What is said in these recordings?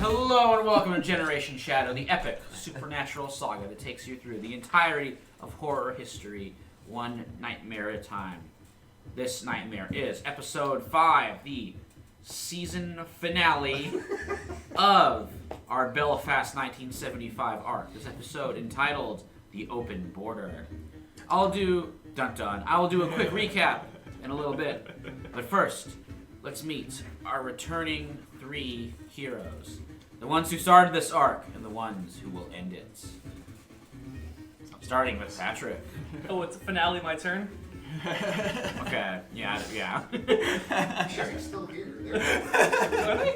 Hello and welcome to Generation Shadow, the epic supernatural saga that takes you through the entirety of horror history, one nightmare at a time. This nightmare is episode 5, the season finale of our Belfast 1975 arc. This episode entitled The Open Border. I will do a quick recap in a little bit. But first, let's meet our returning 3 heroes. The ones who started this arc and the ones who will end it. Starting with Patrick. Oh, it's finale my turn? Okay, yeah. Sure, he's still here. Really?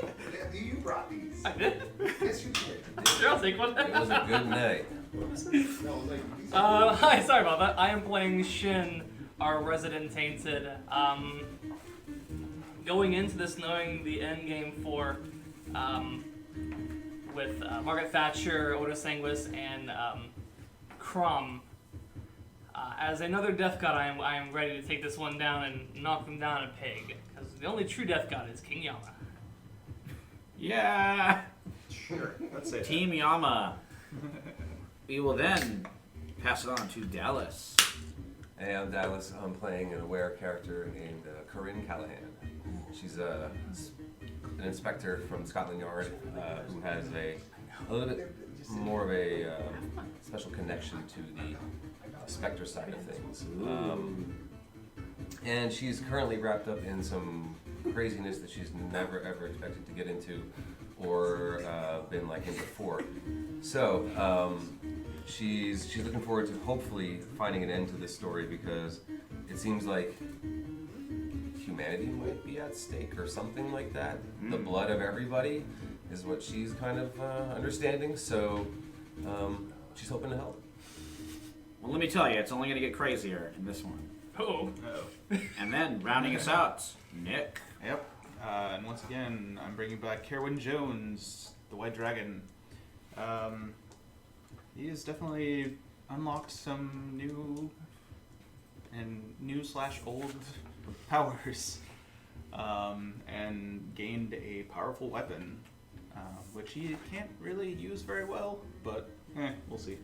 You brought these. I did? Yes, you did. Sure, I'll take one. It was a good night. No, like, Hi, sorry about that. I am playing Shin, our resident tainted. Going into this knowing the end game for, with Margaret Thatcher, Otis Sanguis, and Crom. As another death god, I am ready to take this one down and knock them down a peg. Because the only true death god is King Yama. Yeah. sure. Let's say Team Yama. We will then pass it on to Dallas. Hey, I'm Dallas. I'm playing an aware character named Corinne Callahan. She's an inspector from Scotland Yard who has a little bit more of a special connection to the Spectre side of things. And she's currently wrapped up in some craziness that she's never ever expected to get into or been like in before. So she's looking forward to hopefully finding an end to this story because it seems like humanity might be at stake or something like that. The blood of everybody is what she's kind of understanding. So she's hoping to help. Well, let me tell you, it's only going to get crazier in this one. Oh. And then, rounding us out, Nick. Yep. And once again, I'm bringing back Kerwin Jones, the White Dragon. He has definitely unlocked some new/old powers, and gained a powerful weapon, which he can't really use very well, but we'll see.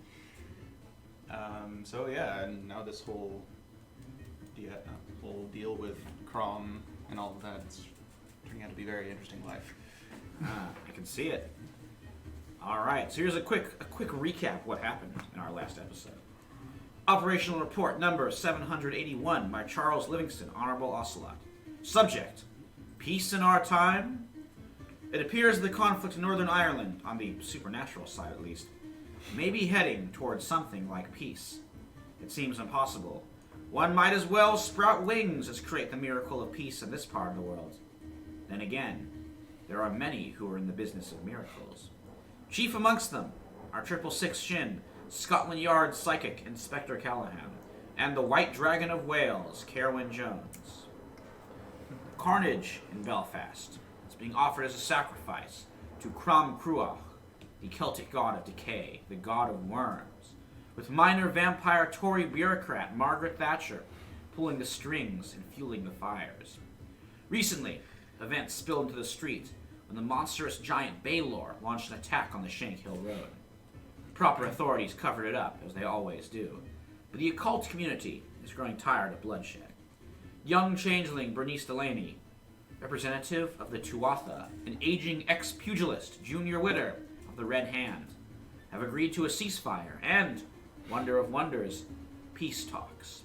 So yeah, and now this whole deal with Crom and all of that, it's turning out to be a very interesting life. I can see it. All right, so here's a quick recap of what happened in our last episode. Operational report number 781 by Charles Livingston, Honorable Ocelot. Subject: peace in our time. It appears the conflict in Northern Ireland, on the supernatural side at least, may be heading towards something like peace. It seems impossible. One might as well sprout wings as create the miracle of peace in this part of the world. Then again, there are many who are in the business of miracles. Chief amongst them, our 666 Shin, Scotland Yard Psychic Inspector Callahan, and the White Dragon of Wales, Kerwin Jones. Carnage in Belfast is being offered as a sacrifice to Crom Cruach, the Celtic god of decay, the god of worms, with minor vampire Tory bureaucrat Margaret Thatcher pulling the strings and fueling the fires. Recently, events spilled into the street when the monstrous giant Baylor launched an attack on the Shank Hill Road. Proper authorities covered it up, as they always do, but the occult community is growing tired of bloodshed. Young changeling Bernice Delaney, representative of the Tuatha, an aging ex-pugilist Junior Witter of the Red Hand, have agreed to a ceasefire and, wonder of wonders, peace talks.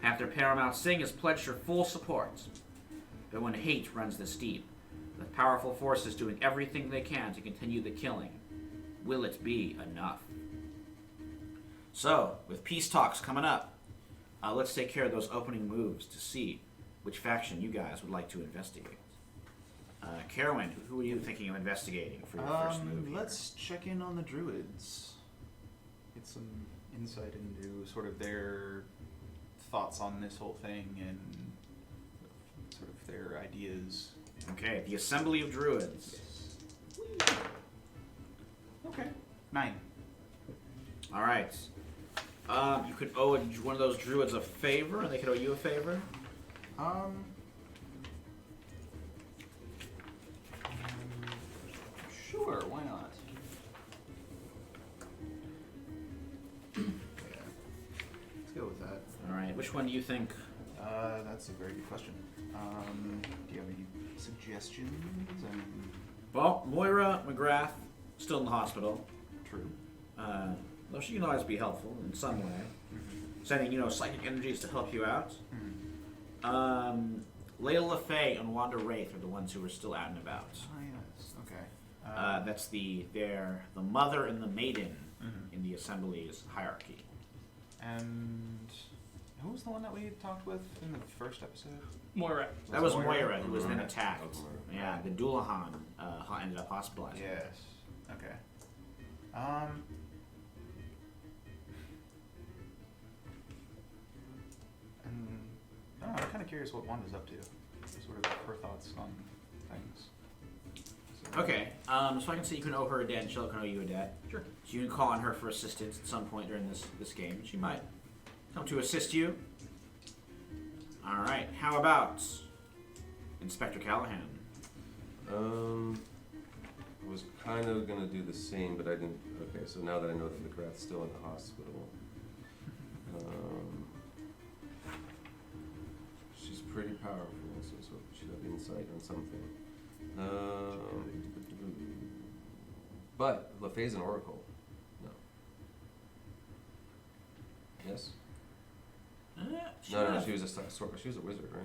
Panther Paramount Singh has pledged her full support. But when hate runs this deep, with powerful forces doing everything they can to continue the killing, will it be enough? So, with peace talks coming up, let's take care of those opening moves to see which faction you guys would like to investigate. Kerwin, who are you thinking of investigating for your first move here? Let's check in on the druids. Get some insight into sort of their thoughts on this whole thing and sort of their ideas. Okay, the Assembly of Druids. Okay. 9. All right. You could owe one of those druids a favor, and they could owe you a favor. Sure, why not? Yeah. Let's go with that. All right. Which one do you think? That's a very good question. Do you have any suggestions? Well, Moira McGrath still in the hospital. True. Though she can always be helpful in some way, sending psychic energies to help you out. Layla LaFay and Wanda Wraith are the ones who are still out and about. Oh, yes. Okay. That's they're the mother and the maiden in the Assembly's hierarchy. And who was the one that we talked with in the first episode? Moira. That was Moira, who was then Mhm. attacked. Oh, Moira. Yeah, the Doulahan ended up hospitalized. Yes. Okay. And I don't know, I'm kind of curious what Wanda's up to. Sort of her thoughts on things. So, Okay, so I can see you can owe her a debt, and she'll can owe you a debt. Sure. So you can call on her for assistance at some point during this game. She might come to assist you. All right, how about Inspector Callahan? I was kind of gonna do the same, but I didn't. Okay, so now that I know that McGrath's still in the hospital, she's pretty powerful, so she'd have insight on something. But LaFay's an oracle. No. Yes. No, she was a wizard, right?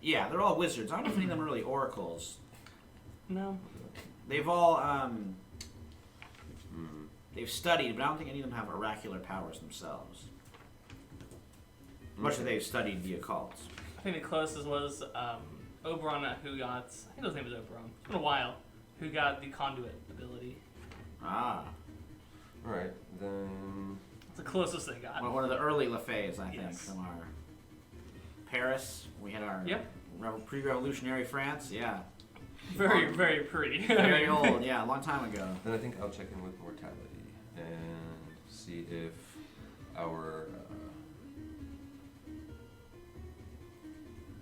Yeah, they're all wizards. I don't know if any of them are really oracles. No. They've all they've studied, but I don't think any of them have oracular powers themselves. Much as they've studied the occult. I think the closest was Oberon, who got, I think his name was Oberon. It's been a while. Who got the conduit ability. Ah. All right, then. It's the closest they got. Well, one of the early LaFays, I think, Yes. from our Paris. We had our Yep. pre-revolutionary France. Yeah. Very, very pretty. Very old. Yeah, a long time ago. Then I think I'll check in with mortality and see if our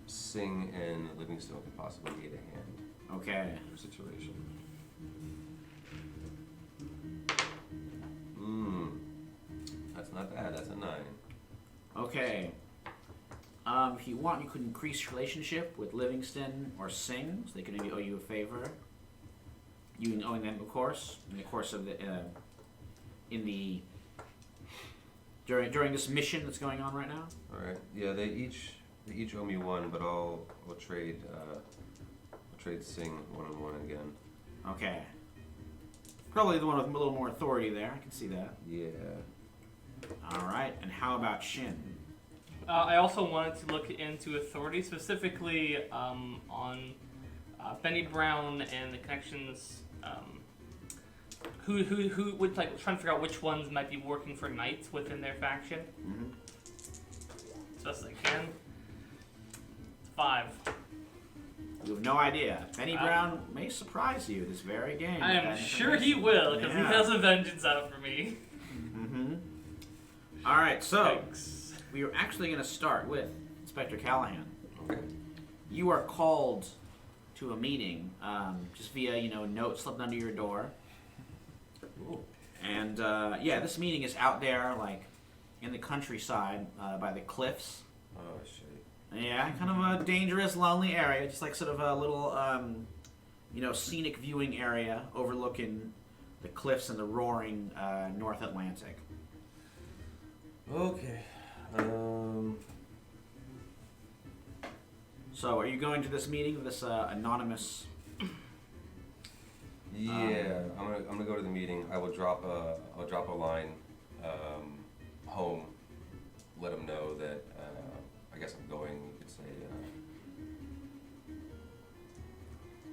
Singh and Livingstone could possibly aid a hand Okay. in your situation. That's not bad. That's a 9. Okay. If you want, you could increase your relationship with Livingston or Singh, so they could maybe owe you a favor. You can owe them, of course, in the course of the during this mission that's going on right now. All right. Yeah, they each owe me 1, but I'll trade Singh 1-on-1 again. Okay. Probably the one with a little more authority there. I can see that. Yeah. All right. And how about Shin? I also wanted to look into authority, specifically on Benny Brown and the connections. Who would trying to figure out which ones might be working for knights within their faction. Mm-hmm. As best as I can. 5. You have no idea. Benny Brown may surprise you this very game. I with am that sure he information. will, because he Yeah. has a vengeance out for me. Mm-hmm. All right. So Thanks. we are actually going to start with Inspector Callahan. Okay. You are called to a meeting, just via note slipped under your door. Ooh. And this meeting is out there, like in the countryside, by the cliffs. Oh shit. Yeah, kind of a dangerous, lonely area, just like sort of a little, scenic viewing area overlooking the cliffs and the roaring North Atlantic. Okay. So, are you going to this meeting with this anonymous? Yeah, I'm gonna go to the meeting. I'll drop a line home. Let them know that I guess I'm going. You could say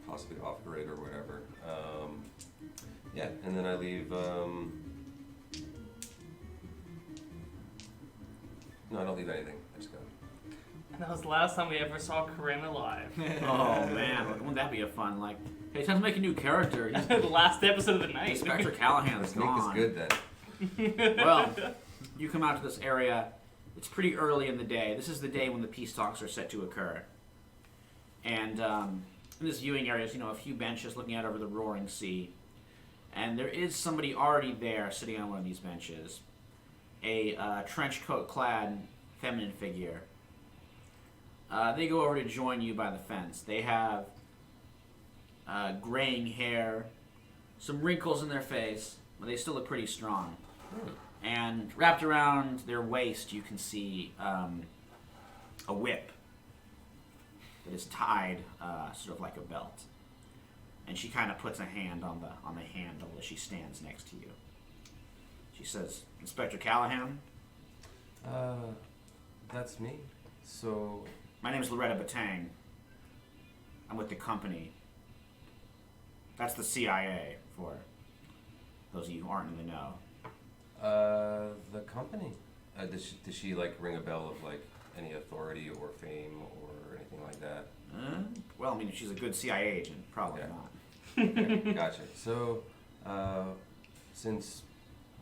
possibly off grid or whatever. Yeah, and then I leave. No, I don't leave anything. I just go. And that was the last time we ever saw Corinne alive. Oh man, wouldn't that be a fun hey, time to make a new character. He's The last episode of the night. Inspector Callahan is Let's make this gone. good then. Well, you come out to this area. It's pretty early in the day. This is the day when the peace talks are set to occur. And in this viewing area is, a few benches looking out over the roaring sea. And there is somebody already there sitting on one of these benches. A trench coat clad feminine figure. They go over to join you by the fence. They have graying hair, some wrinkles in their face, but they still look pretty strong. And wrapped around their waist, you can see a whip that is tied sort of like a belt. And she kind of puts a hand on the handle as she stands next to you. She says, "Inspector Callahan?" That's me. So, "My name is Loretta Batang. I'm with the company." That's the CIA, for those of you who aren't in the know. the company. Does she like ring a bell of like any authority or fame or anything like that? Well, I mean, if she's a good CIA agent, probably Yeah. not. Okay, gotcha. So, since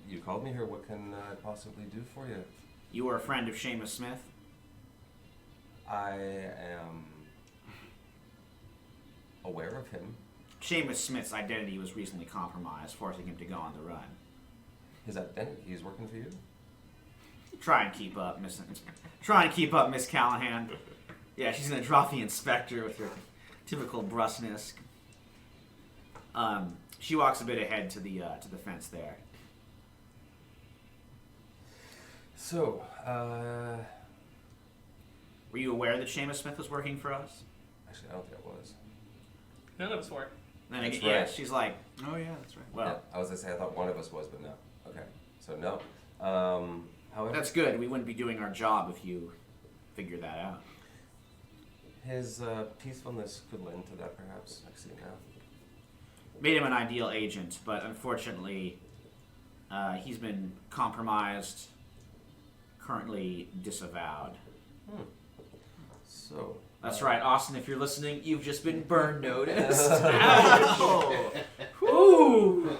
you called me here, what can I possibly do for you? You are a friend of Seamus Smith? I am aware of him. Seamus Smith's identity was recently compromised, forcing him to go on the run. His identity, he's working for you? Try and keep up, Miss Callahan. Yeah, she's gonna drop the inspector with her typical brusqueness. She walks a bit ahead to the fence there. So, Were you aware that Seamus Smith was working for us? actually, I don't think I was. None of us were. Then That's again, yeah, right. she's like, Oh yeah, that's right. well, Yeah, I was gonna say I thought one of us was, but no. Okay, so no. However, that's good. We wouldn't be doing our job if you figured that out. his peacefulness could lend to that, perhaps. I see it now. Made him an ideal agent, but unfortunately, he's been compromised, currently disavowed. So. That's right, Austin, if you're listening, you've just been burn noticed. Ouch! Ooh!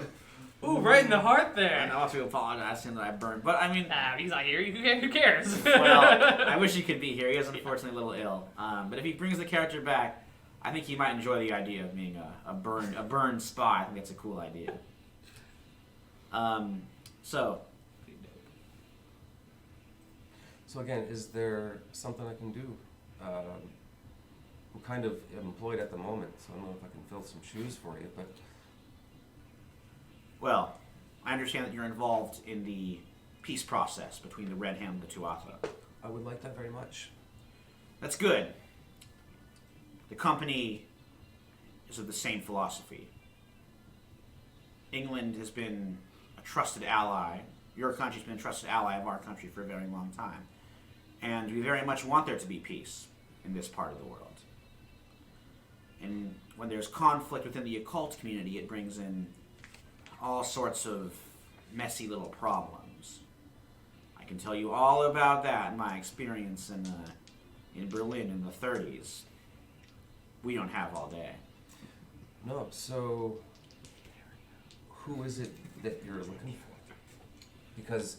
Ooh, right in the heart And there. I'll have to apologize to him that I burned. But I mean, Ah, he's not here. Who cares? well, I wish he could be here. He is unfortunately a little ill. But if he brings the character back, I think he might enjoy the idea of being a burned spy. I think that's a cool idea. So, So again, is there something I can do? I'm kind of employed at the moment, so I don't know if I can fill some shoes for you, but well, I understand that you're involved in the peace process between the Red Hand and the Tuatha. I would like that very much. That's good. The company is of the same philosophy. England has been a trusted ally. Your country's been a trusted ally of our country for a very long time. And we very much want there to be peace in this part of the world. And when there's conflict within the occult community, it brings in all sorts of messy little problems. I can tell you all about that in my experience in Berlin in the 30s. We don't have all day. No, so who is it that you're looking for? Because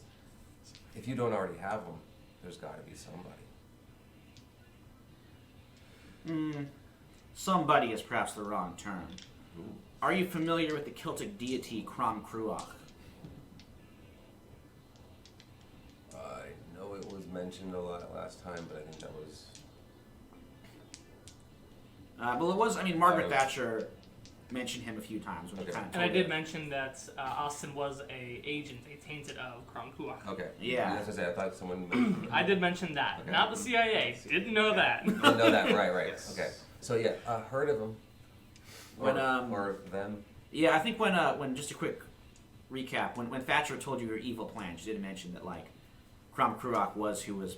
if you don't already have them, there's got to be somebody. Somebody is perhaps the wrong term. Ooh. Are you familiar with the Celtic deity Crom Cruach? I know it was mentioned a lot last time, but I think that was... Well, it was, I mean, Margaret was- Thatcher mentioned him a few times. When Okay. kind of And I told did her. mention that Austin was a agent, a tainted of Crom Cruach. Okay. Yeah. That's what I said. I thought someone mentioned it. I did mention that, Okay. not the CIA. Didn't know that. I didn't know that. Right. Yes. Okay. So yeah, heard of them. When, or them. Yeah, I think when just a quick recap, when Thatcher told you her evil plan, she did mention that like Crom Cruach was who was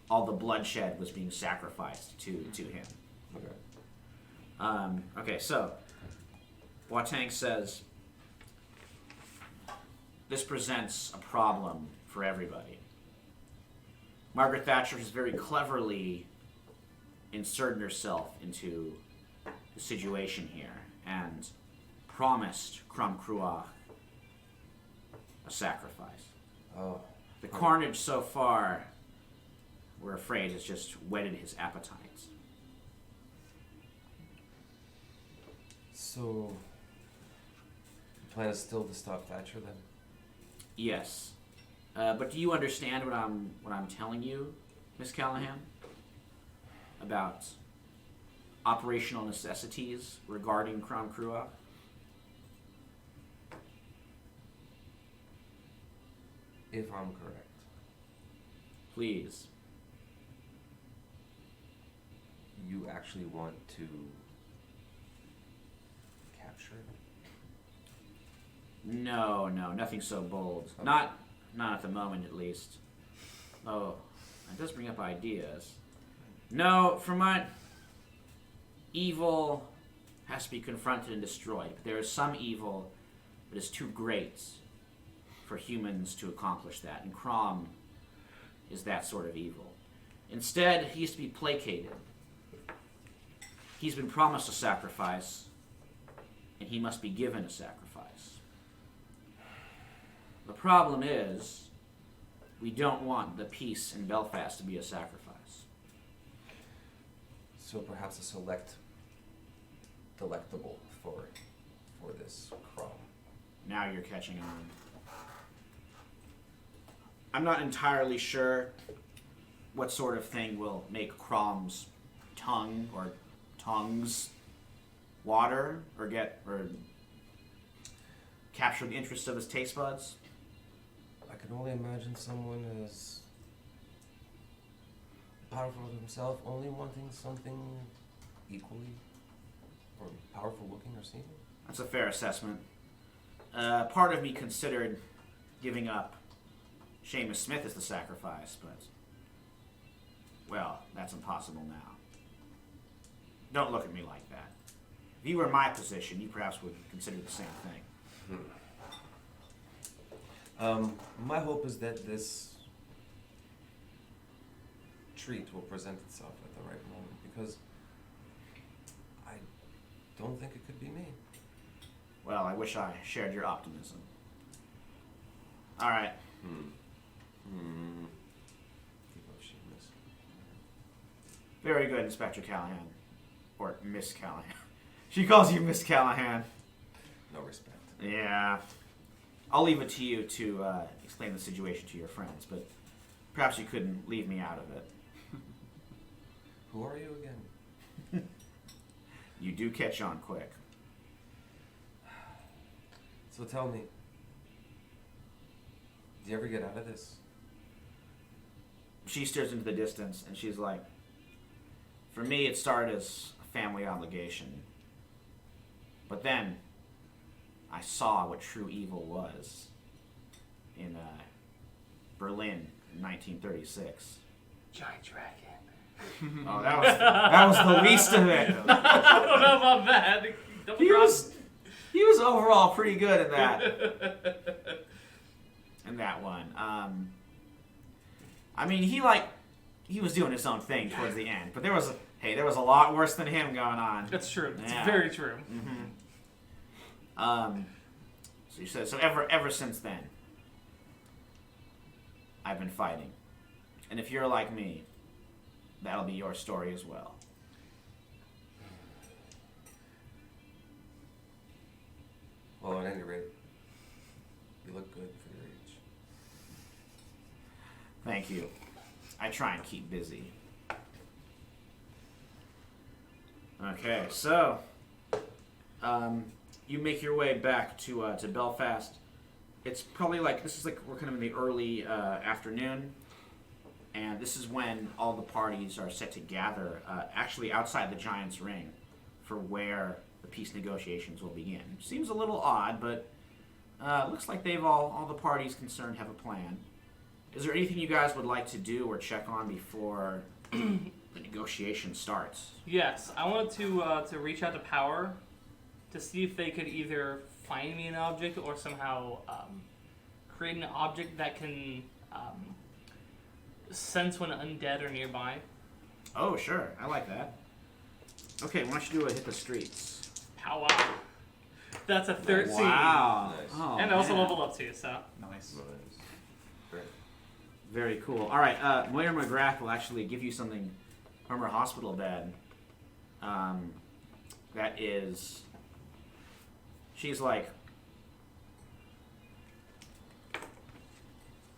all the bloodshed was being sacrificed to him. Okay. Okay, so Watang says this presents a problem for everybody. Margaret Thatcher has very cleverly inserted herself into the situation here and promised Crom Cruach a sacrifice. Oh. The carnage so far, we're afraid, has just whetted his appetite. So, plan is still to stop Thatcher then? Yes. But do you understand what I'm telling you, Miss Callahan? About operational necessities regarding Crom Cruach? If I'm correct. Please. You actually want to capture it? No, nothing so bold. Okay. Not at the moment, at least. Oh, it does bring up ideas. No, for my evil has to be confronted and destroyed. But there is some evil that is too great for humans to accomplish that, and Crom is that sort of evil. Instead, he is to be placated. He's been promised a sacrifice, and he must be given a sacrifice. The problem is, we don't want the peace in Belfast to be a sacrifice. So perhaps a delectable for this Crom. Now you're catching on. I'm not entirely sure what sort of thing will make Crom's tongue or tongues water or capture the interest of his taste buds. I can only imagine someone as powerful as himself only wanting something equally or powerful looking or seeming. That's a fair assessment. Part of me considered giving up Seamus Smith as the sacrifice, but, well, that's impossible now. Don't look at me like that. If you were in my position, you perhaps would consider the same thing. My hope is that this treat will present itself at the right moment, because I don't think it could be me. Well, I wish I shared your optimism. All right. Keep up, Seamus. Very good, Inspector Callahan. Or Miss Callahan. She calls you Miss Callahan. No respect. Yeah. I'll leave it to you to explain the situation to your friends, but perhaps you couldn't leave me out of it. Who are you again? You do catch on quick. So tell me, do you ever get out of this? She stares into the distance and she's like, for me it started as a family obligation. But then I saw what true evil was in Berlin in 1936. Giant dragon. Oh, that was the least of it. I don't know about that. He was overall pretty good in that. In that one. I mean, he was doing his own thing towards the end, but there was a lot worse than him going on. That's true. It's Yeah. very true. So you said, so ever since then, I've been fighting. And if you're like me, that'll be your story as well. Well, at any rate, you look good for your age. Thank you. I try and keep busy. Okay, so you make your way back to Belfast. It's probably we're kind of in the early afternoon, and this is when all the parties are set to gather, actually outside the Giant's Ring, for where the peace negotiations will begin. Seems a little odd, but looks like they've all the parties concerned have a plan. Is there anything you guys would like to do or check on before the negotiation starts? Yes, I wanted to reach out to Power to see if they could either find me an object or somehow create an object that can sense when undead are nearby. Oh, sure. I like that. Okay, why don't you do a hit the streets? Pow wow. That's a 13. Wow. Nice. Oh, And also man. level up too, so. Nice. Nice. Great. Very cool. All right, Moira McGrath will actually give you something from her hospital bed. That is, she's like,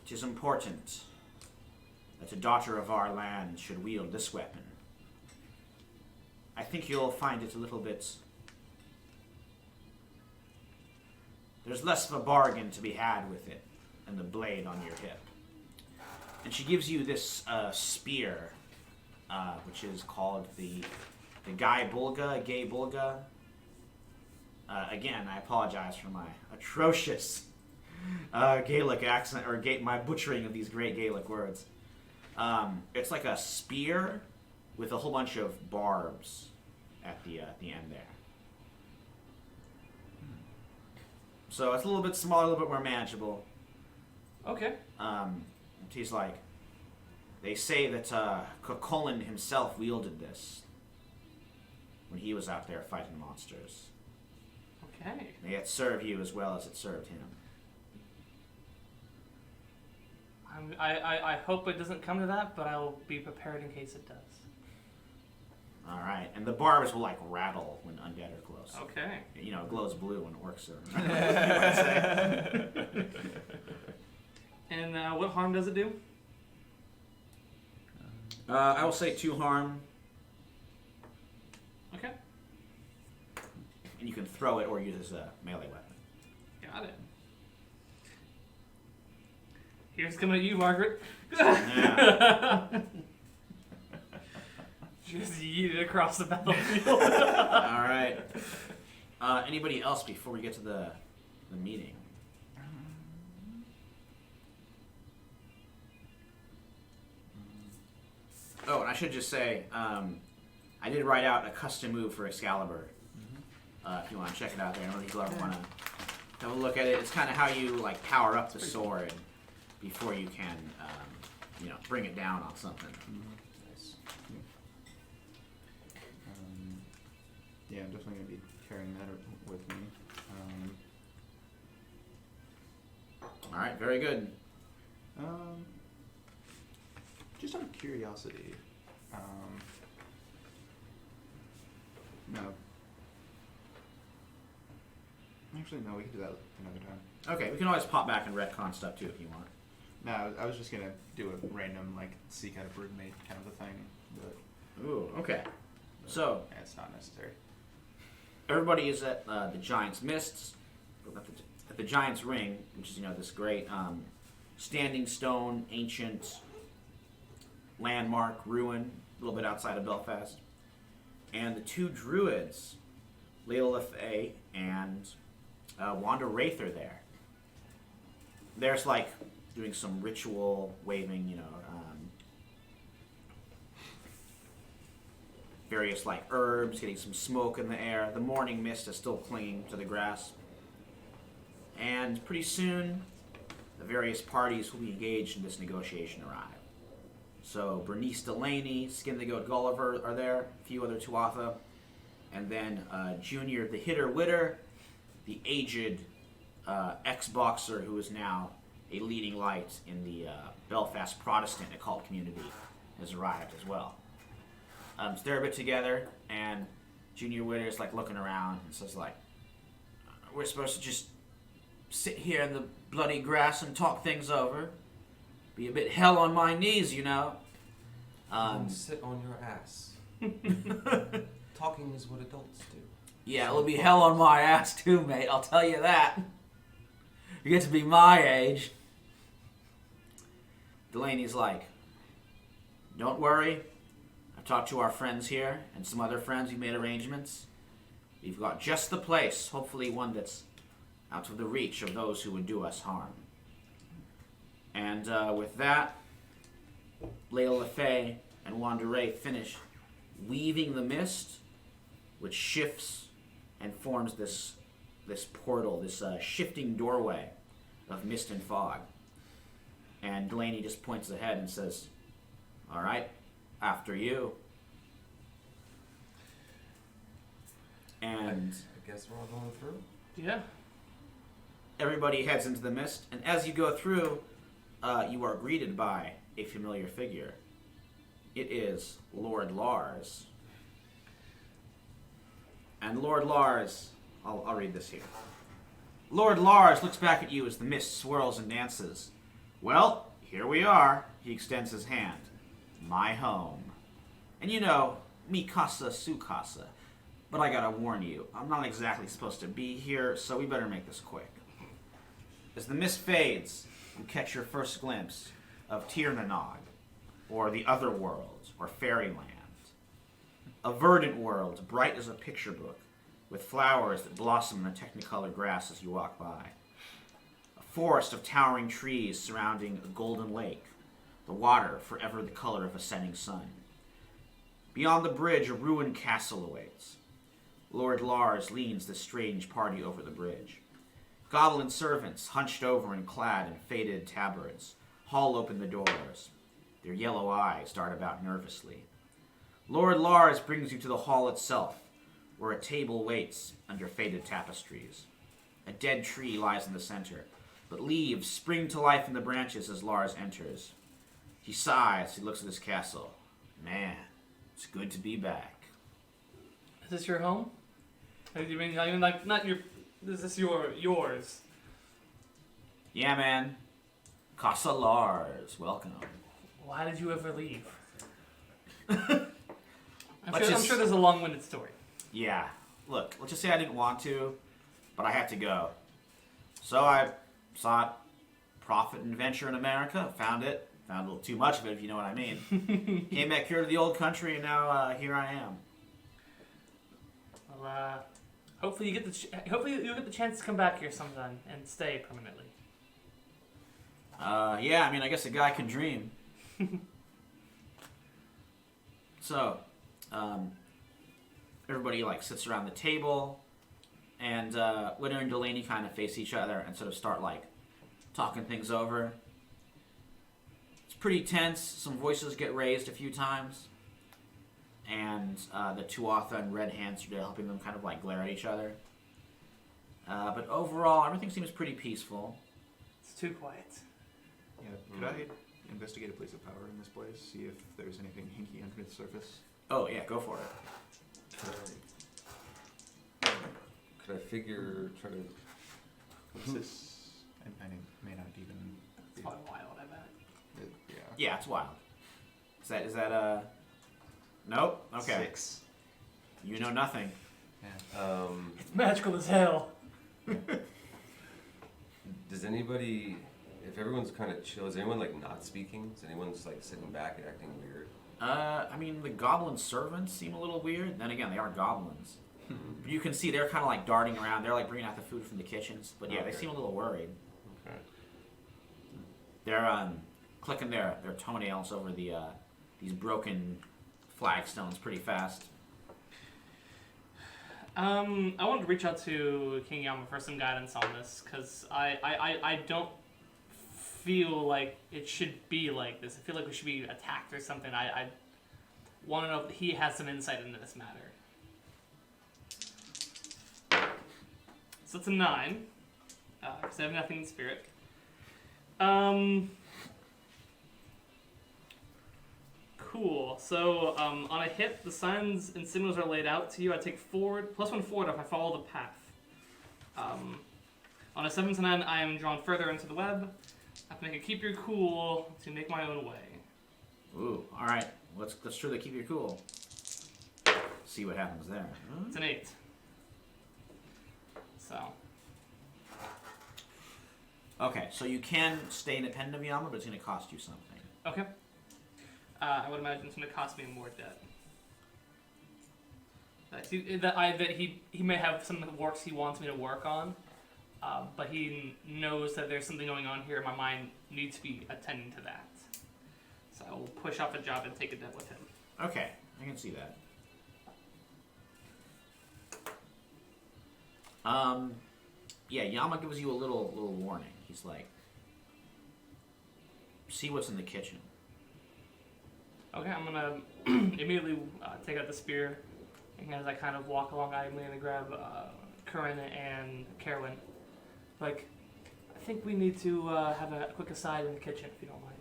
It is important that a daughter of our land should wield this weapon. I think you'll find it a little bit... There's less of a bargain to be had with it than the blade on your hip. And she gives you this spear, which is called the Gay Bulga. Again, I apologize for my atrocious Gaelic accent, or my butchering of these great Gaelic words. It's like a spear with a whole bunch of barbs at the end there. So it's a little bit smaller, a little bit more manageable. Okay. He's like, they say that Cuchulainn himself wielded this when he was out there fighting monsters. Okay. May it serve you as well as it served him. I hope it doesn't come to that, but I'll be prepared in case it does. All right, and the barbs will like rattle when undead are close. Okay. You know, it glows blue when orcs are. And what harm does it do? I will say 2 harm, Okay. and you can throw it or use it as a melee weapon. Got it. Here's coming at you, Margaret. Yeah. Just yeet it across the battlefield. All right. Anybody else before we get to the meeting? Oh, and I should just say, I did write out a custom move for Excalibur. If you want to check it out there, I don't know if you ever want to have a look at it. It's kind of how you like power up the sword before you can, bring it down on something. Nice. Yeah, I'm definitely going to be carrying that with me. All right, very good. Just out of curiosity, no. Actually, no, we can do that another time. Okay, we can always pop back and retcon stuff too if you want. No, I was just gonna do a random seek out a broodmate kind of a thing, but Ooh, okay. So yeah, it's not necessary. everybody is at the Giant's Mists, at the Giant's Ring, which is this great standing stone, ancient landmark ruin, a little bit outside of Belfast, and the 2 druids, Leila Lefay and Wanda Wraith, are there. There's doing some ritual waving, various herbs, getting some smoke in the air. The morning mist is still clinging to the grass. And pretty soon, the various parties who will be engaged in this negotiation arrive. So Bernice Delaney, Skin the Goat Gulliver are there, a few other Tuatha, and then Junior the Hitter Witter, the aged ex-boxer who is now a leading light in the Belfast Protestant occult community, has arrived as well. So they're a bit together, and Junior Witter is looking around and says we're supposed to just sit here in the bloody grass and talk things over. Be a bit hell on my knees, Sit on your ass. Talking is what adults do. Yeah, it'll be hell on my ass too, mate. I'll tell you that. You get to be my age. Delaney's like, don't worry. I've talked to our friends here and some other friends. We made arrangements. We've got just the place, hopefully one that's out of the reach of those who would do us harm. And with that, Leila Lefay and Wanda Wraith finish weaving the mist, which shifts and forms this portal, this shifting doorway of mist and fog. And Delaney just points ahead and says, all right, after you. And I guess we're all going through. Yeah. everybody heads into the mist, and as you go through, you are greeted by a familiar figure. It is Lord Lars. And Lord Lars, I'll read this here. Lord Lars looks back at you as the mist swirls and dances, Well, here we are. He extends his hand. My home. And you know, mi casa su casa. But I gotta warn you, I'm not exactly supposed to be here, so we better make this quick. As the mist fades, you catch your first glimpse of Tirnanog, or the other world, or fairyland. A verdant world, bright as a picture book, with flowers that blossom in the technicolor grass as you walk by. A forest of towering trees surrounding a golden lake, the water forever the color of a setting sun. Beyond the bridge, a ruined castle awaits. Lord Lars leads the strange party over the bridge. Goblin servants, hunched over and clad in faded tabards, haul open the doors. Their yellow eyes dart about nervously. Lord Lars brings you to the hall itself, where a table waits under faded tapestries. A dead tree lies in the center, but leaves spring to life in the branches as Lars enters. He sighs, he looks at his castle. Man, it's good to be back. Is this your home? I mean, like, not your. Is this yours? Yeah, man. Casa Lars, welcome. Why did you ever leave? I'm Let's sure there's a long-winded story. Yeah. Look, let's just say I didn't want to, but I had to go. So I sought profit and venture in America, found it, found a little too much of it, if you know what I mean. Came back here to the old country, and now here I am. Well, hopefully you get hopefully you'll get the chance to come back here sometime and stay permanently. Yeah, I mean, I guess a guy can dream. So, everybody like sits around the table, and Winter and Delaney kind of face each other and sort of start like talking things over. It's pretty tense. Some voices get raised a few times, and the Tuatha and Red Hands are helping them kind of like glare at each other. But overall, everything seems pretty peaceful. It's too quiet. Yeah, could I investigate a place of power in this place? See if there's anything hinky under the surface? Oh yeah, go for it. Could I try to... What's this? I may not even... It's probably wild, I bet. Yeah. Yeah, it's wild. Is that Nope. Okay. 6. You know nothing. Yeah. It's magical as hell. Does anybody... If everyone's kind of chill, is anyone like not speaking? Is anyone just like sitting back and acting weird? I mean, the goblin servants seem a little weird. Then again, they are goblins. But you can see they're kind of like darting around. They're like bringing out the food from the kitchens. But yeah, they Okay. seem a little worried. Okay. They're clicking their toenails over these broken flagstones pretty fast. I wanted to reach out to King Yama for some guidance on this, because I don't feel like it should be like this. I feel like we should be attacked or something. I want to know if he has some insight into this matter. So it's a 9, because I have nothing in spirit. Cool. So on a hit, the signs and signals are laid out to you. I take +1 forward if I follow the path. On a 7 to 9, I am drawn further into the web. I have to make a keep your cool to make my own way. Ooh, all right. Let's try to keep you cool. See what happens there. It's an 8. So Okay, so you can stay independent of Yama, but it's going to cost you something. okay. I would imagine it's going to cost me more debt. That he may have some works he wants me to work on, but he knows that there's something going on here. My mind needs to be attending to that. So I will push off a job and take a debt with him. Okay, I can see that. Yeah, Yama gives you a little warning. He's like, see what's in the kitchen. Okay, I'm gonna immediately take out the spear, and as I kind of walk along, I'm gonna grab Curran and Carolyn. Like, I think we need to have a quick aside in the kitchen, if you don't mind.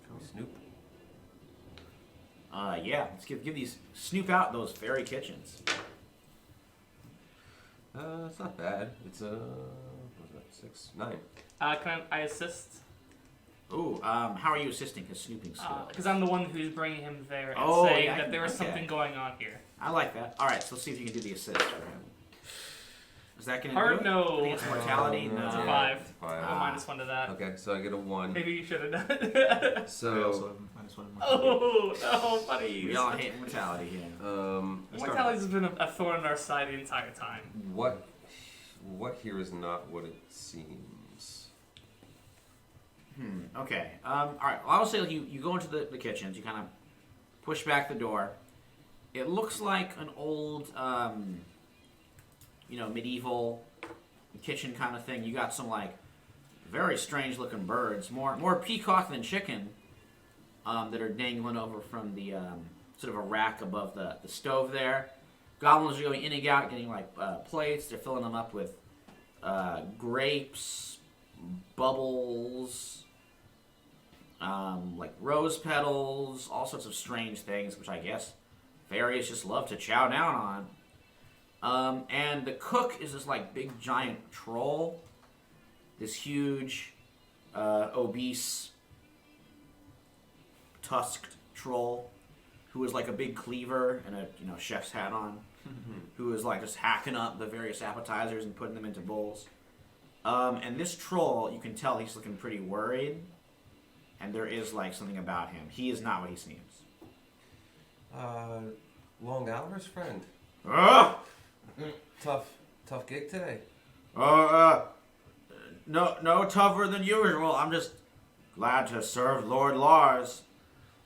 Can we snoop? Yeah, let's snoop out those fairy kitchens. It's not bad. It's what was that? 6, 9. Can I assist? Ooh, how are you assisting his snooping skills? Because I'm the one who's bringing him there and Oh, saying yeah, that there is okay. something going on here. I like that. All right, so let's see if you can do the assist for him. Is that going to Hard do it? no. I think it's mortality. Oh, no. It's a Yeah, 5. it's a 5. Oh, -1 to that. Okay, so I get a 1. Maybe you should have done it. I also So, have -1 in my Oh, no, buddy. We all hate mortality here. Mortality has been a thorn in our side the entire time. what here is not what it seems? Okay. All right. Well, I will say you go into the kitchens. You kind of push back the door. It looks like an old, medieval kitchen kind of thing. You got some like very strange looking birds, more peacock than chicken, that are dangling over from the sort of a rack above the stove there. Goblins are going in and out, getting like plates. They're filling them up with grapes, bubbles, like rose petals, all sorts of strange things, which I guess fairies just love to chow down on. And the cook is this like big giant troll, this huge, obese, tusked troll, who is like a big cleaver and a chef's hat on, who is like just hacking up the various appetizers and putting them into bowls. And this troll, you can tell he's looking pretty worried, and there is like something about him. He is not what he seems. Long hours, friend. Tough gig today. No tougher than usual. I'm just glad to serve Lord Lars.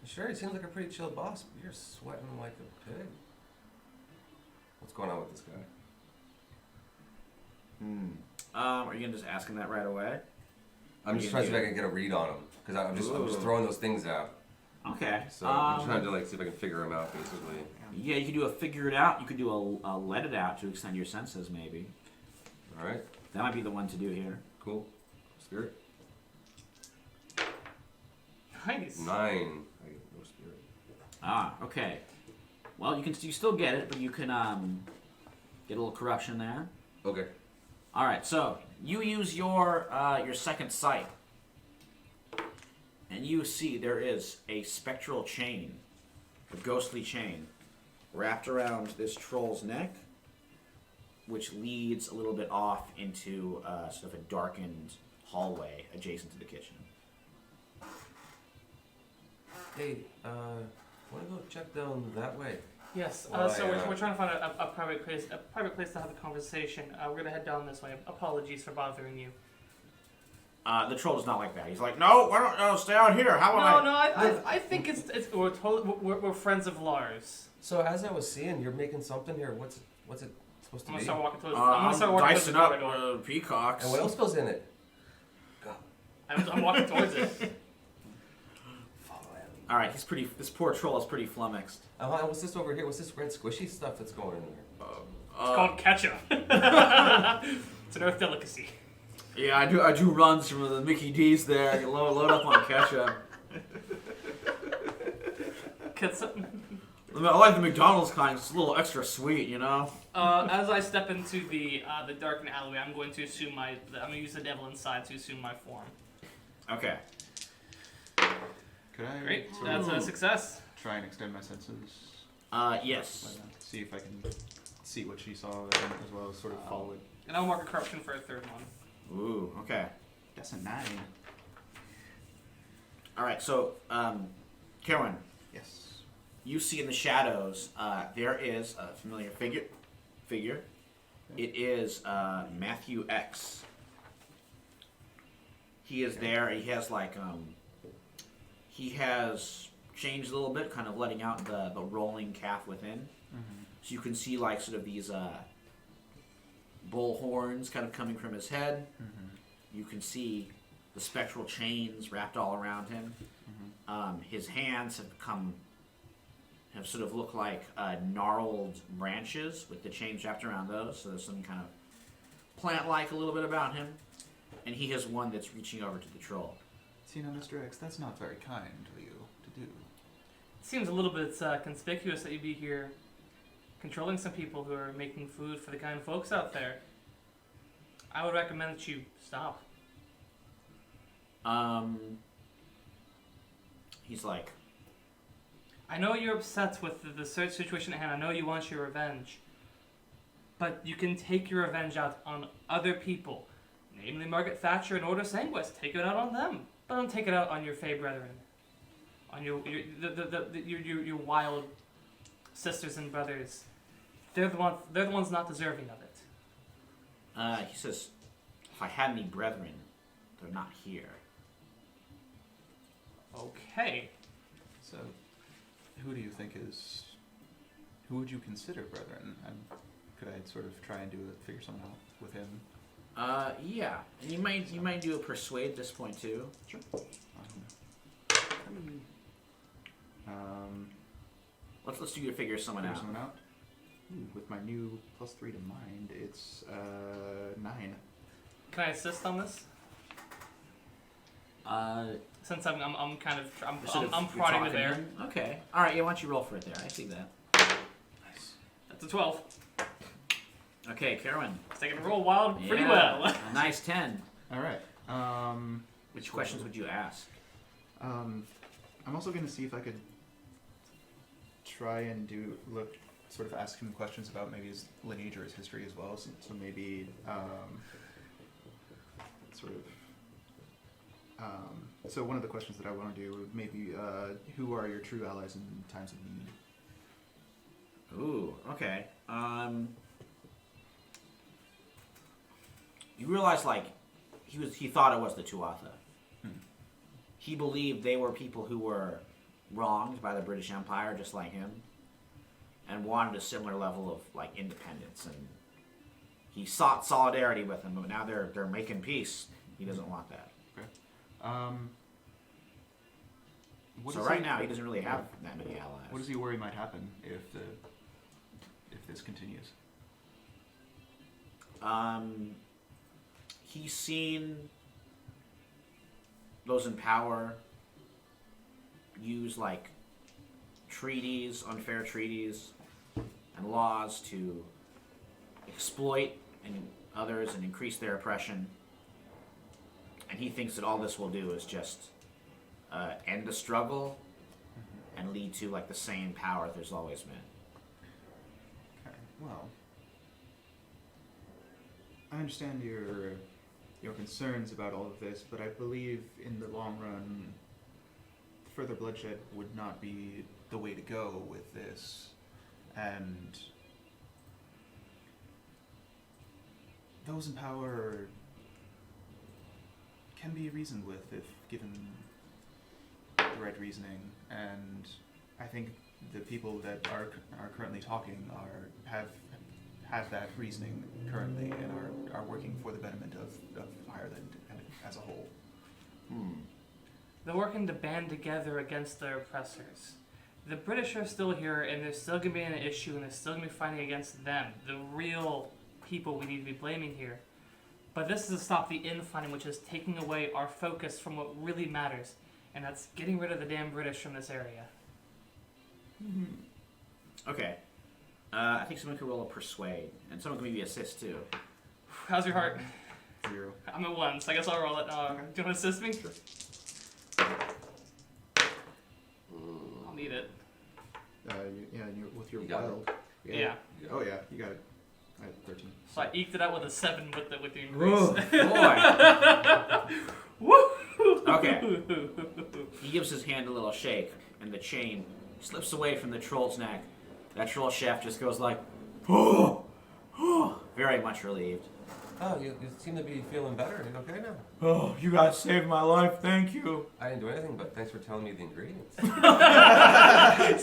Sure, he seems like a pretty chill boss, but you're sweating like a pig. What's going on with this guy? Are you gonna just ask him that right away? I'm just trying to see if I can get a read on him, because I'm just throwing those things out. Okay. So I'm trying to like see if I can figure him out, basically. Yeah, you could do a figure it out. You could do a let it out to extend your senses, maybe. All right, That might be the one to do here. cool. Spirit. Nice. 9. I get no spirit. Okay. Well, you still get it, but you can get a little corruption there. Okay. All right. So you use your second sight, and you see there is a spectral chain, a ghostly chain, wrapped around this troll's neck, which leads a little bit off into sort of a darkened hallway adjacent to the kitchen. Hey, want to go check down that way? Yes. Well, So I, we're trying to find a private place to have a conversation. We're gonna head down this way. Apologies for bothering you. The troll is not like that. He's like, no, why don't stay out here? How about I think it's we're friends of Lars. So as I was seeing, you're making something here. What's it supposed to I'm gonna be? start walking towards. I'm gonna start walking towards the dicing up corridor. peacocks. And what else goes in it? I'm walking towards it. All right, this poor troll is pretty flummoxed. What's this over here? What's this red squishy stuff that's going in there? It's called ketchup. It's an earth delicacy. Yeah, I do runs from the Mickey D's there. Load up on ketchup. Ketchup. I like the McDonald's kind. It's a little extra sweet, you know. As I step into the darkened alleyway, I'm going to assume I'm gonna use the devil inside to assume my form. Okay. Could I Great. sort That's of a success. try and extend my senses? Yes. See if I can see what she saw and as well as sort of follow it. And I'll mark a corruption for a third one. Ooh. Okay. That's a 9. All right. So, Kerwin, Yes. you see in the shadows there is a familiar figure. It is Matthew X. He is there. He has like he has changed a little bit, kind of letting out the rolling calf within. So you can see like sort of these bull horns kind of coming from his head. You can see the spectral chains wrapped all around him. His hands have sort of looked like gnarled branches with the chains wrapped around those. So there's some kind of plant-like a little bit about him. And he has one that's reaching over to the troll. See, now, Mr. X, that's not very kind of you to do. It seems a little bit conspicuous that you'd be here controlling some people who are making food for the kind folks out there. I would recommend that you stop. He's like, I know you're upset with the search situation at hand. I know you want your revenge. But you can take your revenge out on other people. Namely Margaret Thatcher and Order Sanguis. Take it out on them. But don't take it out on your Fey brethren. On your wild sisters and brothers. They're the ones not deserving of it. he says, if I had any brethren, they're not here. Okay. So, who do you think is? Who would you consider brethren? Could I sort of try and figure something out with him? Yeah. And you might do a persuade at this point too. Sure. Let's do your figure someone Figure out. someone out. Ooh, with my new +3 to mind, it's 9. Can I assist on this? Since I'm kind of I'm prodding the bear. Okay. All right. Yeah. Why don't you roll for it there? I see that. Nice. That's a 12. Okay, Carolyn. So I can roll wild pretty Yeah, well. A nice 10. All right. Which questions would you ask? I'm also going to see if I could try and sort of ask him questions about maybe his lineage or his history as well. So maybe sort of. So one of the questions that I want to do would maybe who are your true allies in times of need? Ooh. Okay. You realize, like, he thought it was the Tuatha. He believed they were people who were wronged by the British Empire, just like him, and wanted a similar level of like independence. And he sought solidarity with them, but now they're making peace. He doesn't want that. Okay. So right now he doesn't really have that many allies. What does he worry might happen if this continues? He's seen those in power use like treaties, unfair treaties, and laws to exploit others and increase their oppression. And he thinks that all this will do is just end the struggle and lead to like the same power there's always been. Okay. Well, I understand your concerns about all of this, but I believe in the long run, further bloodshed would not be the way to go with this, and those in power can be reasoned with if given the right reasoning, and I think the people that are currently talking have that reasoning currently and are working for the betterment of Ireland as a whole. They're working to band together against their oppressors. The British are still here, and there's still going to be an issue, and they're still going to be fighting against them, the real people we need to be blaming here. But this is to stop the infighting, which is taking away our focus from what really matters, and that's getting rid of the damn British from this area. Okay. I think someone could roll a persuade, and someone can maybe assist too. How's your heart? 0. I'm at 1, so I guess I'll roll it. Do you want to assist me? Sure. I'll need it. With your You got wild. Yeah. Oh yeah, you got it. I had 13. So I eked it out with a 7 with the Whoa, increase. boy. Woo! Okay. He gives his hand a little shake, and the chain slips away from the troll's neck. That troll shaft just goes like, oh, oh, very much relieved. Oh, you seem to be feeling better. Are you okay now? Oh, you guys saved my life. Thank you. I didn't do anything, but thanks for telling me the ingredients.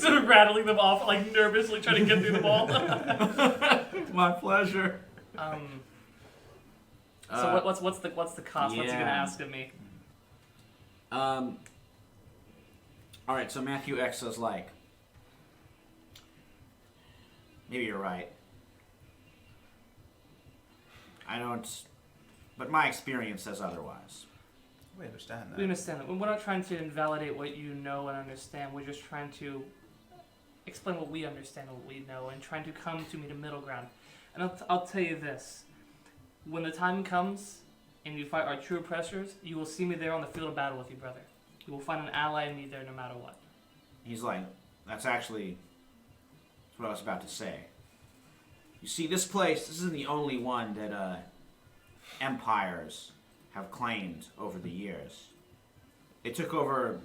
Sort of rattling them off, like nervously trying to get through the ball. My pleasure. So what's the cost? What's he gonna yeah. ask of me? All right. So Matthew X says like, maybe you're right. I don't, but my experience says otherwise. We understand that. We understand that. We're not trying to invalidate what you know and understand. We're just trying to explain what we understand and what we know, and trying to come to meet a middle ground. And I'll tell you this: when the time comes, and you fight our true oppressors, you will see me there on the field of battle with you, brother. You will find an ally in me there no matter what. He's like, that's what I was about to say. You see, this isn't the only one that empires have claimed over the years. They took over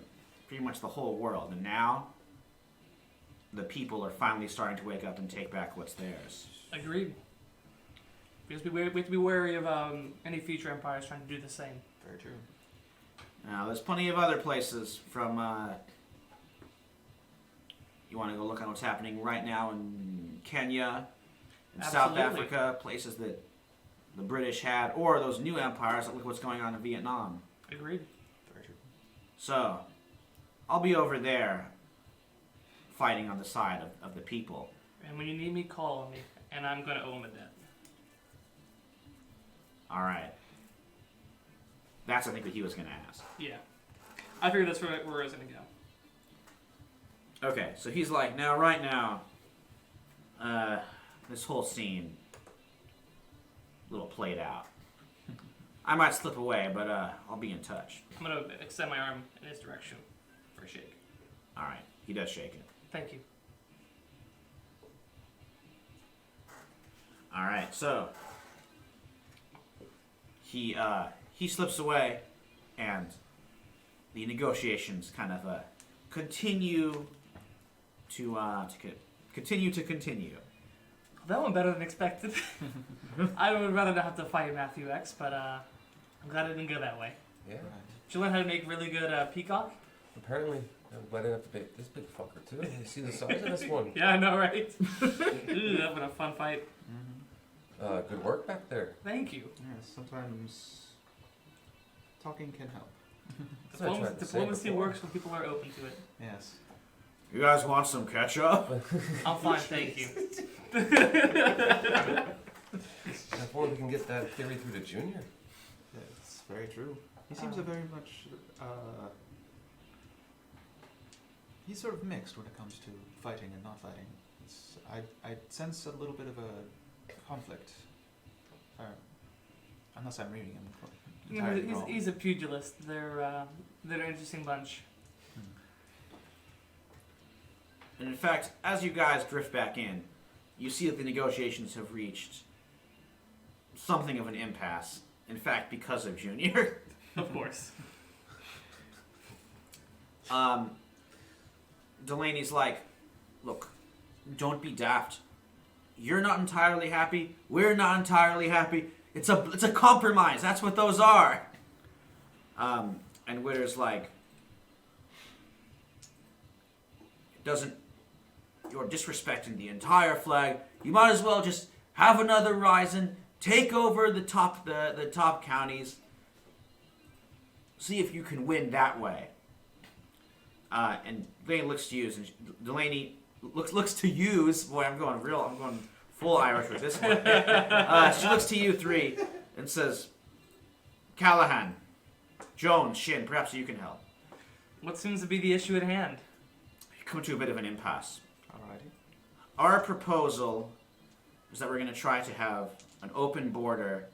pretty much the whole world, and now the people are finally starting to wake up and take back what's theirs. Agreed. We have to be wary of any future empires trying to do the same. Very true. Now, there's plenty of other places from... you want to go look at what's happening right now in Kenya, in South Absolutely. Africa, places that the British had, or those new empires, like look what's going on in Vietnam. Agreed. Very true. So, I'll be over there fighting on the side of the people. And when you need me, call on me, and I'm going to owe him a debt. All right. That's, I think, what he was going to ask. Yeah. I figured that's where I was going to go. Okay, so he's like, right now, this whole scene, a little played out. I might slip away, but I'll be in touch. I'm going to extend my arm in his direction for a shake. All right, he does shake it. Thank you. All right, so he slips away, and the negotiations kind of continue to continue. That went better than expected. I would rather not have to fight Matthew X, but I'm glad it didn't go that way. Yeah. Right. Did you learn how to make really good peacock? Apparently, I'm glad I didn't have to bait this big fucker too. You see the size of this one? Yeah, I know, right? Ooh, that'd been a fun fight. Mm-hmm. Good work back there. Thank you. Yes, sometimes talking can help. That's what I tried to say Diplomacy before. works when people are open to it. Yes. You guys want some ketchup? I'm fine, thank you. Before we can get that theory through to Junior. That's very true. He seems a very much. He's sort of mixed when it comes to fighting and not fighting. I sense a little bit of a conflict. Unless I'm reading him entirely wrong. He's a pugilist. They're an interesting bunch. And in fact, as you guys drift back in, you see that the negotiations have reached something of an impasse. In fact, because of Junior. Of course. Delaney's like, look, don't be daft. You're not entirely happy. We're not entirely happy. It's a compromise. That's what those are. And Witter's like, you're disrespecting the entire flag. You might as well just have another rising, take over the top counties, see if you can win that way. And Delaney looks to you, and Delaney looks to use. Boy, I'm going full Irish with this one. She looks to you three and says, Callahan, Jones, Shin, perhaps you can help. What seems to be the issue at hand? You come to a bit of an impasse. Alrighty. Our proposal is that we're going to try to have an open border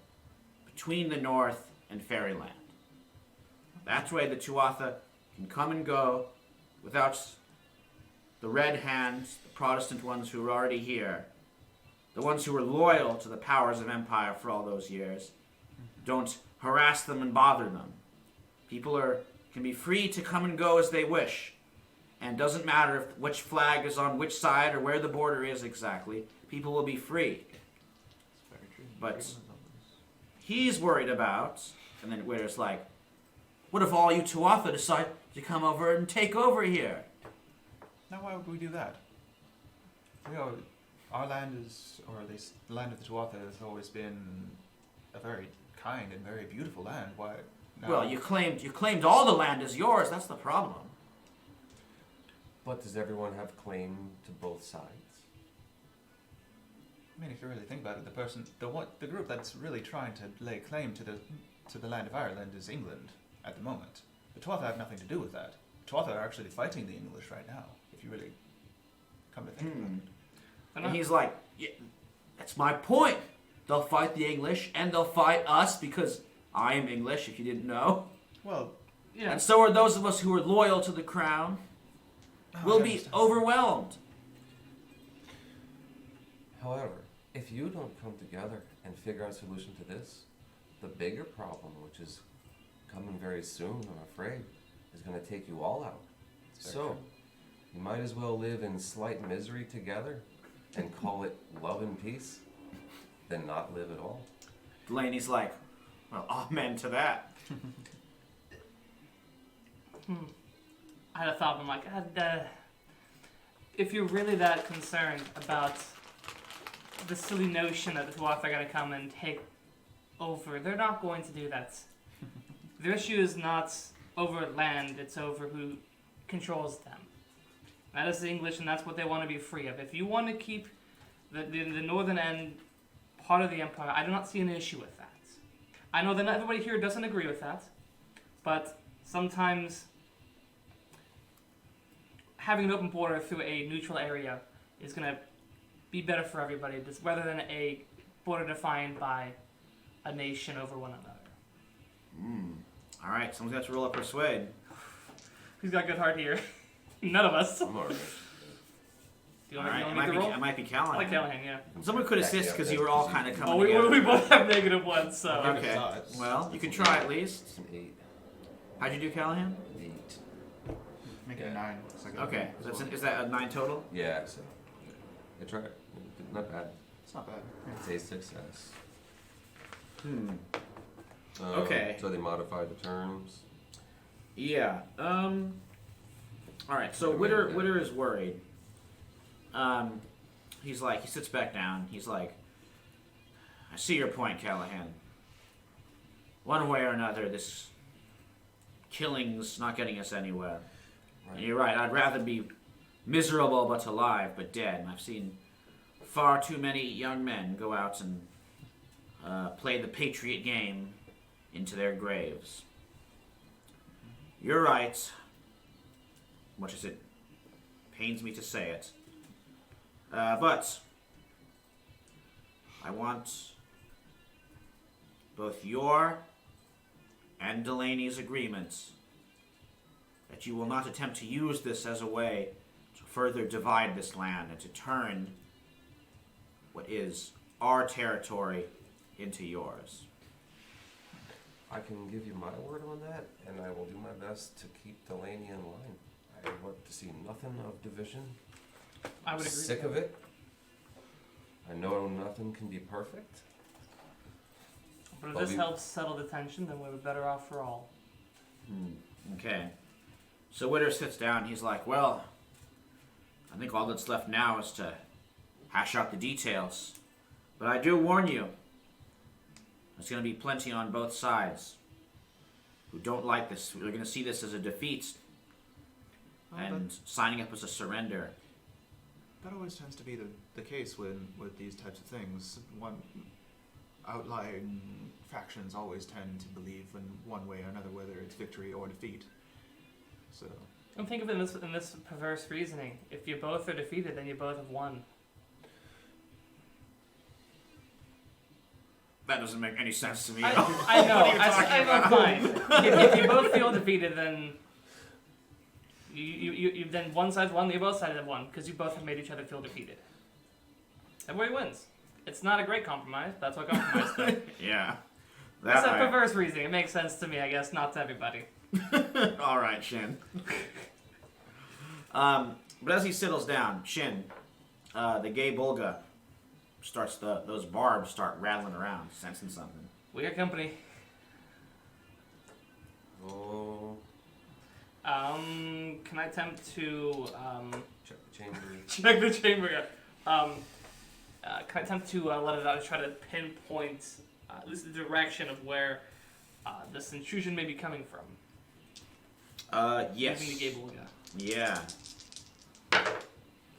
between the North and Fairyland. That way the Tuatha can come and go without the red hands, the Protestant ones who are already here, the ones who were loyal to the powers of empire for all those years. Don't harass them and bother them. People can be free to come and go as they wish. And it doesn't matter which flag is on which side or where the border is exactly. People will be free. That's very true. But he's worried about, and then Witter's like, what if all you Tuatha decide to come over and take over here? Now, why would we do that? Our land the land of the Tuatha has always been a very kind and very beautiful land. Why? Now, Well, you claimed all the land is yours. That's the problem. But does everyone have claim to both sides? I mean, if you really think about it, the group that's really trying to lay claim to the land of Ireland is England at the moment. The Tuatha have nothing to do with that. The Tuatha are actually fighting the English right now. If you really come to think about it. And he's like, yeah, that's my point. They'll fight the English and they'll fight us because I am English, if you didn't know. Well, Yeah. And so are those of us who are loyal to the crown. We'll be overwhelmed. However, if you don't come together and figure out a solution to this, the bigger problem, which is coming very soon, I'm afraid, is going to take you all out. So, you might as well live in slight misery together and call it love and peace than not live at all. Delaney's like, well, amen to that. I had a thought, but I'm like, if you're really that concerned about the silly notion that the Tuatha are going to come and take over, they're not going to do that. Their issue is not over land, it's over who controls them. That is the English, and that's what they want to be free of. If you want to keep the northern end part of the empire, I do not see an issue with that. I know that not everybody here doesn't agree with that, but sometimes having an open border through a neutral area is going to be better for everybody, rather than a border defined by a nation over one another. All right, someone's got to roll up persuade. Who's got good heart here? None of us. Do I'm alright. you All want right, to make the roll? it might be I Callahan. like Callahan, yeah. Someone could assist because you were all kind of Oh, coming we together. both have negative ones, so. Okay. Well, you can try at least. It's an 8. How'd you do, Callahan? 8. make it a 9. Looks like Okay. Is that a 9 total? Yeah, so. I tried. Not bad. It's not bad. It's a success. Okay. So they modified the terms. Yeah. All right. So Witter is worried. He sits back down. He's like, I see your point, Callahan. One way or another, this killing's not getting us anywhere. Right. And you're right. I'd rather be miserable but alive, but dead. And I've seen far too many young men go out and play the patriot game into their graves. You're right, much as it pains me to say it. But I want both your and Delaney's agreement that you will not attempt to use this as a way to further divide this land and to turn what is our territory into yours. I can give you my word on that, and I will do my best to keep Delaney in line. I want to see nothing of division. I would agree. Sick of it. I know nothing can be perfect. But if But this we- helps settle the tension, then we're better off for all. Okay. So Witter sits down. He's like, well, I think all that's left now is to hash out the details. But I do warn you, there's going to be plenty on both sides who don't like this. They're going to see this as a defeat and signing up as a surrender. That always tends to be the case with these types of things. Outlying factions always tend to believe in one way or another, whether it's victory or defeat. So And think of it in this perverse reasoning. If you both are defeated, then you both have won. That doesn't make any sense to me I, at all. I know. What are you talking I know. Fine. If you both feel defeated, then you then one side's won, the both sides have won because you both have made each other feel defeated. Everybody wins. It's not a great compromise. But that's what compromise does. Yeah. That's a perverse reasoning. It makes sense to me, I guess, not to everybody. All right, Shin. But as he settles down, Shin, the gay Bulga, starts those barbs start rattling around, sensing something. We got company. Oh, Can I attempt to check the chamber. check the chamber? Can I attempt to let it out and try to pinpoint at least the direction of where this intrusion may be coming from? Yes. Using the gable gun. Yeah.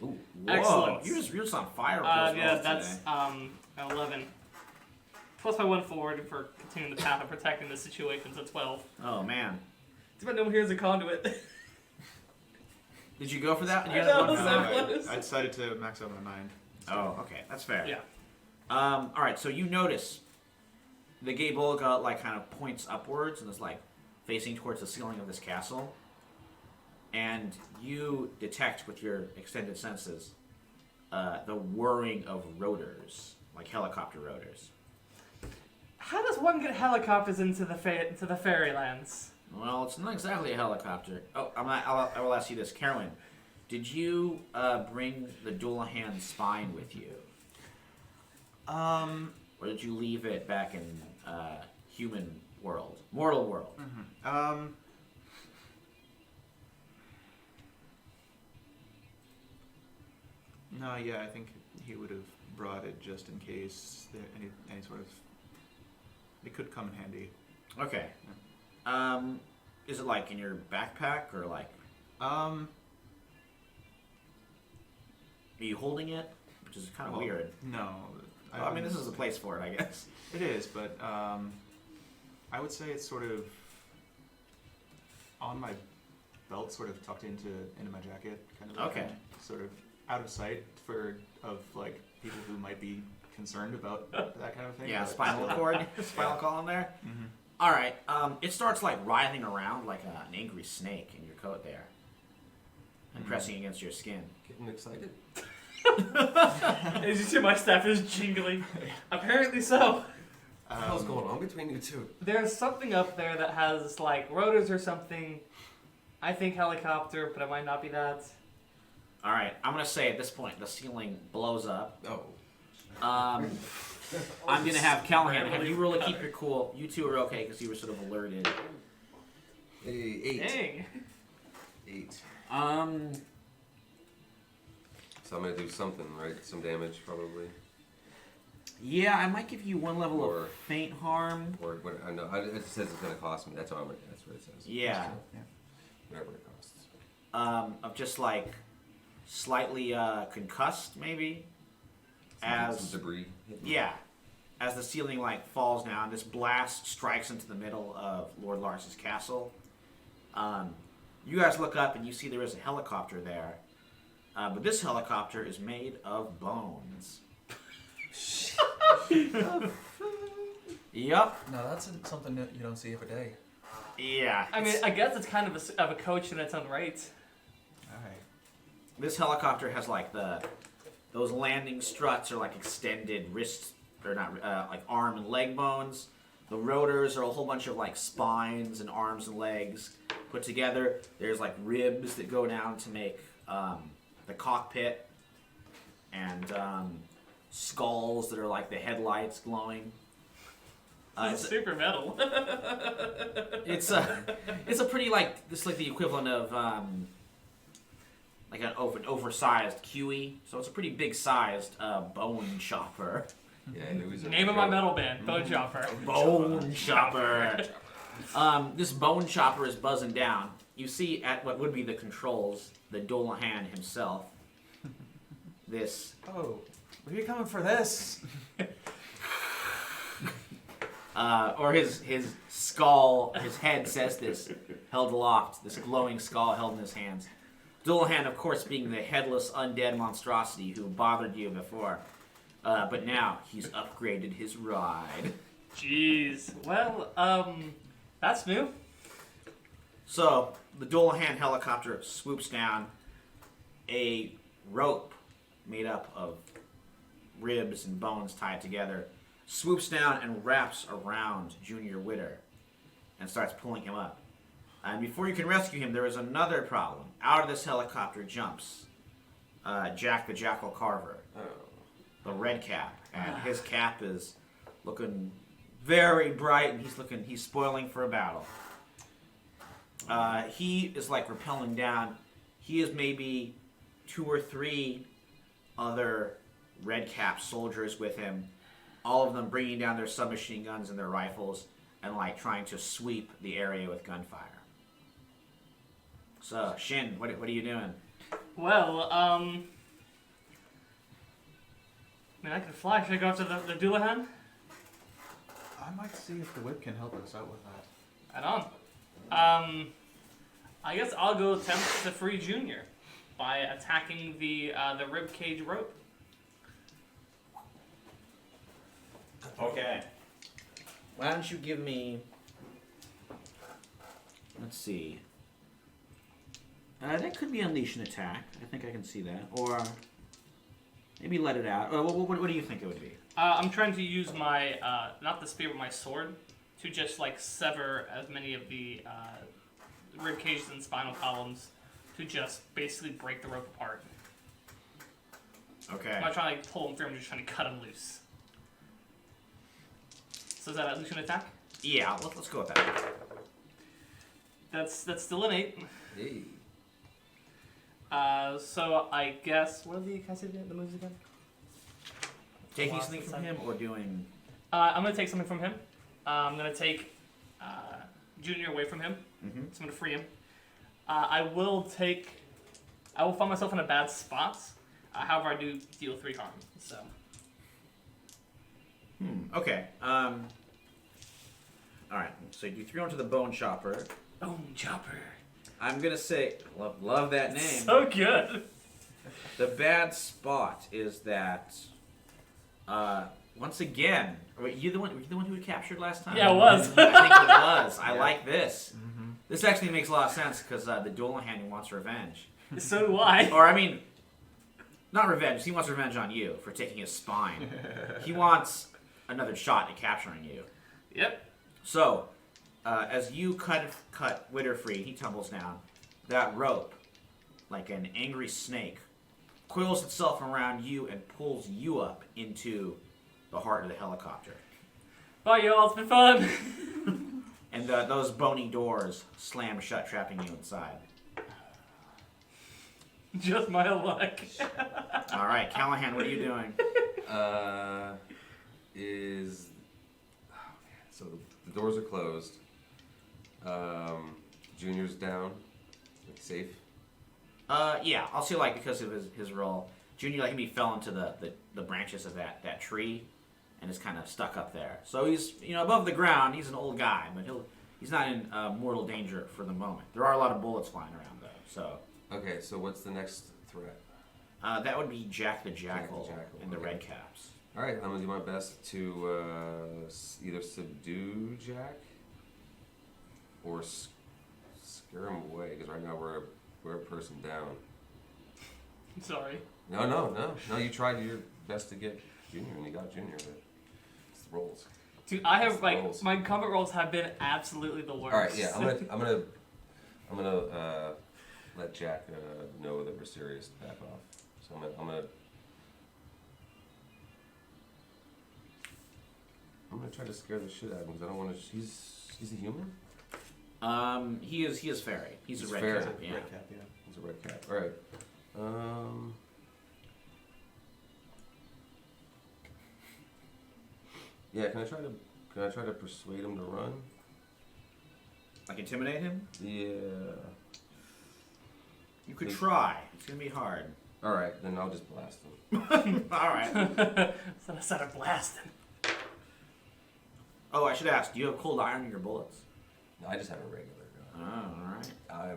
Ooh, whoa. Excellent. You're just on fire with those Yeah, rolls that's today. 11. Plus my 1 forward for continuing the path of protecting the situation, so 12. Oh, man. It's about no one here is a conduit. Did you go for that? I You had know, one so for- close. I decided to max out on a 9. Oh, okay. That's fair. Yeah. All right, so you notice the gate Bolga like kind of points upwards and is like facing towards the ceiling of this castle. And you detect with your extended senses the whirring of rotors, like helicopter rotors. How does one get helicopters into the fairylands? Well, it's not exactly a helicopter. Oh, I will ask you this, Carolyn. Did you bring the Dullahan spine with you? Or did you leave it back in human world, mortal world? Mm-hmm. No, yeah, I think he would have brought it just in case there any sort of. It could come in handy. Okay. Is it like in your backpack or like? Are you holding it? Which is kind of weird. No. I mean, this is a place for it, I guess. It is, but I would say it's sort of on my belt, sort of tucked into my jacket, kind of. Okay. Sort of out of sight of like people who might be concerned about that kind of thing. Yeah, but spinal still. cord, spinal column there. Mm-hmm. All right. It starts like writhing around like an angry snake in your coat there, and pressing against your skin. Getting excited? As you see, my staff is jingling. Apparently so. What the hell's going on between you two? There's something up there that has like rotors or something. I think helicopter, but it might not be that. All right. I'm gonna say at this point the ceiling blows up. Oh. I'm gonna have Callahan have you really keep your cool. You two are okay because you were sort of alerted. Hey, 8. Dang. 8. So I'm gonna do something, right? Some damage, probably. Yeah, I might give you one level Or- of faint harm. Or what? I know it says it's gonna cost me. That's all. That's what it says. Yeah. Whatever it costs. Of just like slightly concussed, maybe. As Some debris. yeah, as the ceiling like falls down, this blast strikes into the middle of Lord Lars's castle. You guys look up and you see there is a helicopter there, but this helicopter is made of bones. Yup. No, that's something that you don't see every day. Yeah. I mean, I guess it's kind of a coach in its own right. All right. This helicopter has like those landing struts are like extended wrist or not like arm and leg bones. The rotors are a whole bunch of like spines and arms and legs put together. There's like ribs that go down to make the cockpit, and skulls that are like the headlights glowing. It's super metal. It's a pretty like this like the equivalent of like an oversized Kiwi, so it's a pretty big sized bone chopper. Yeah, it was. Name of my metal band, Bone Chopper. Bone chopper. This bone chopper is buzzing down. You see at what would be the controls, the Dullahan himself. This Oh, where are you coming for this? or his skull, his head says this, held aloft, this glowing skull held in his hands. Dullahan, of course, being the headless undead monstrosity who bothered you before. But now he's upgraded his ride. Jeez. Well, that's new. So, the Dullahan helicopter swoops down. A rope made up of ribs and bones tied together swoops down and wraps around Junior Witter and starts pulling him up. And before you can rescue him, there is another problem. Out of this helicopter jumps Jack the Jackal Carver, the red cap. And his cap is looking very bright, and he's spoiling for a battle. He is like rappelling down. He is maybe 2 or 3 other red cap soldiers with him, all of them bringing down their submachine guns and their rifles and like trying to sweep the area with gunfire. So, Shin, what are you doing? Well, I mean, I can fly. Should I go after the Dullahan? I might see if the whip can help us out with that. Right on. I guess I'll go attempt to free Junior by attacking the rib cage rope. Okay. Why don't you give me... Let's see. That could be unleash an attack. I think I can see that. Or maybe let it out. What do you think it would be? I'm trying to use my, not the spear, but my sword to just, like, sever as many of the rib cages and spinal columns to just basically break the rope apart. Okay. I'm not trying to, like, pull them through. I'm just trying to cut them loose. So is that at least an attack? Yeah, let's go with that. That's still an 8. Hey. So I guess, what are the, can I say the moves again? Taking something from him or doing... I'm going to take something from him. I'm going to take Junior away from him. Mm-hmm. So I'm going to free him. I will find myself in a bad spot. However, I do deal 3 harm. So. Okay. All right. So you threw onto the bone chopper. Bone chopper. I'm gonna say, love that name. So good. The bad spot is that, once again, were you the one who had captured last time? Yeah, it was. I think it was. I Yeah. like this. Mm-hmm. This actually makes a lot of sense because the dueling hand wants revenge. So do I. Or I mean, not revenge. He wants revenge on you for taking his spine. He wants another shot at capturing you. Yep. So, as you cut Witter free, he tumbles down. That rope, like an angry snake, coils itself around you and pulls you up into the heart of the helicopter. Bye, y'all. It's been fun. And those bony doors slam shut, trapping you inside. Just my luck. All right, Callahan, what are you doing? So the doors are closed. Junior's down, like safe. Yeah, I'll say because of his role. Junior, he fell into the branches of that tree, and is kind of stuck up there. So he's above the ground. He's an old guy, but he's not in mortal danger for the moment. There are a lot of bullets flying around though. So Okay, so what's the next threat? that would be Jack the Jackal, and the okay. Red Caps. All right, I'm gonna do my best to either subdue Jack or scare him away. Because right now we're a person down. Sorry. No. You tried your best to get Junior, and you got Junior. But it's the rolls. Dude, I have Rolls. my combat rolls have been absolutely the worst. All right, yeah, I'm gonna let Jack know that we're serious. Back off. So I'm gonna try to scare the shit out of him because I don't want to. He's a human. He is fairy. He's a red fairy. cap. Yeah. Red cap, yeah. He's a red cap. All right. Yeah. Can I try to persuade him to run? Like intimidate him? Yeah. You could try. It's gonna be hard. All right, then I'll just blast him. All right. So I started blasting. Oh, I should ask. Do you have cold iron in your bullets? No, I just have a regular Oh, gun. all right.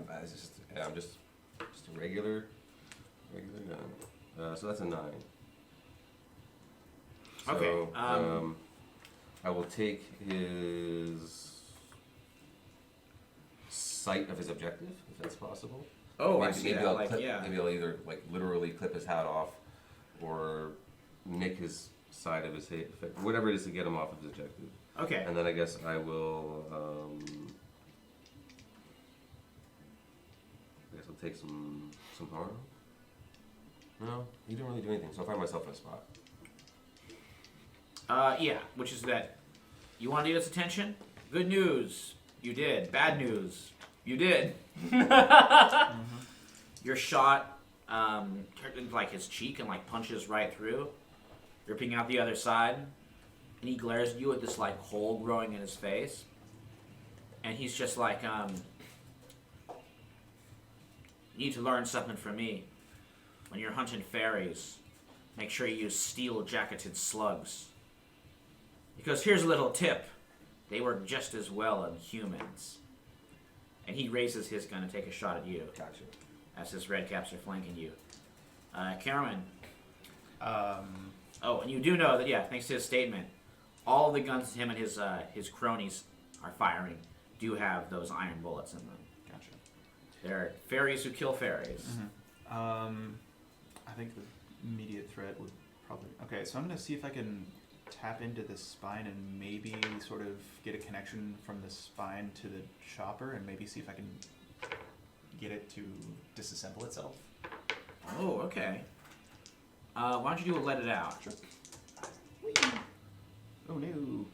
I'm just a regular gun. So that's a 9. So, Okay, I will take his sight of his objective, if that's possible. Oh, I maybe, see maybe that. I'll Like, clip, yeah. Maybe I'll either literally clip his hat off, or nick his side of his head, whatever it is to get him off of his objective. Okay. And then I guess I will. I guess I'll take some harm. No, he didn't really do anything, so I find myself in a spot. Yeah, which is that you want to get his attention? Good news, you did. Bad news, you did. Your shot, like his cheek and punches right through, ripping out the other side, and he glares at you with this hole growing in his face, and he's just like, you need to learn something from me. When you're hunting fairies, make sure you use steel-jacketed slugs. Because here's a little tip. They work just as well on humans. And he raises his gun to take a shot at you. Gotcha. As his red caps are flanking you. Cameron. Um, Oh, and you do know that, thanks to his statement, all the guns him and his cronies are firing do have those iron bullets in them. Gotcha. They're fairies who kill fairies. I think the immediate threat would probably... Okay, so I'm going to see if I can tap into the spine and maybe sort of get a connection from the spine to the chopper and maybe see if I can get it to disassemble itself. Oh, okay. Why don't you do a let it out? Sure. Oh no.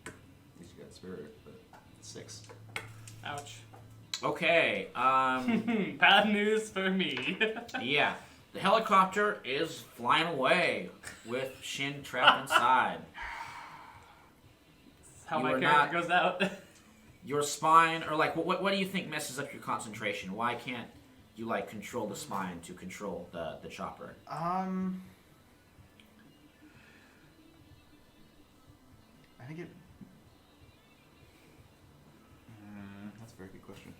At least you got spirit, but 6. Ouch. Okay. Bad news for me. Yeah. The helicopter is flying away with Shin trapped inside. That's how You my are character not- goes out. Your spine, or like, what do you think messes up your concentration? Why can't you like control the spine to control the chopper? I think it... that's a very good question.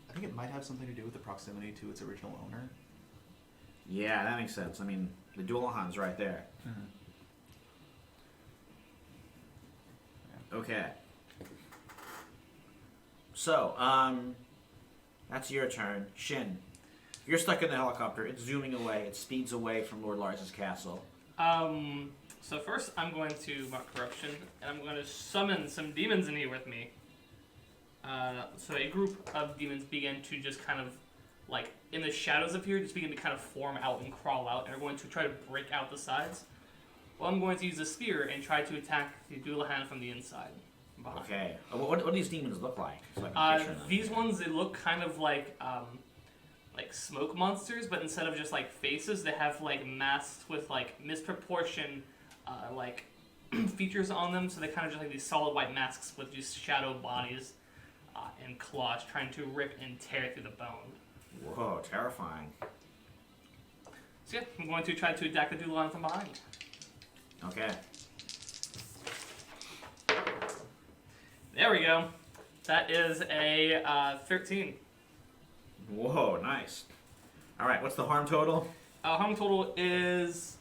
I think it might have something to do with the proximity to its original owner. Yeah, that makes sense. I mean, the Dualahan's right there. Okay. So, that's your turn. Shin, you're stuck in the helicopter. It's zooming away. It speeds away from Lord Lars's castle. So first I'm going to mark corruption, and I'm going to summon some demons in here with me. So a group of demons begin to just kind of, like, in the shadows of here, just begin to kind of form out and crawl out, and are going to try to break out the sides. Well, I'm going to use a spear and try to attack the Dualahan from the inside. Behind. Okay. What do these demons look like? So I can picture them. These ones, they look kind of like smoke monsters, but instead of just like faces, they have like masks with like misproportioned like features on them. So they kind of just like these solid white masks with just shadow bodies and claws trying to rip and tear through the bone. Whoa, terrifying. So yeah, I'm going to try to attack the Dualahan from behind. Okay. There we go. That is a 13. Whoa, nice. All right, what's the harm total? Harm total is,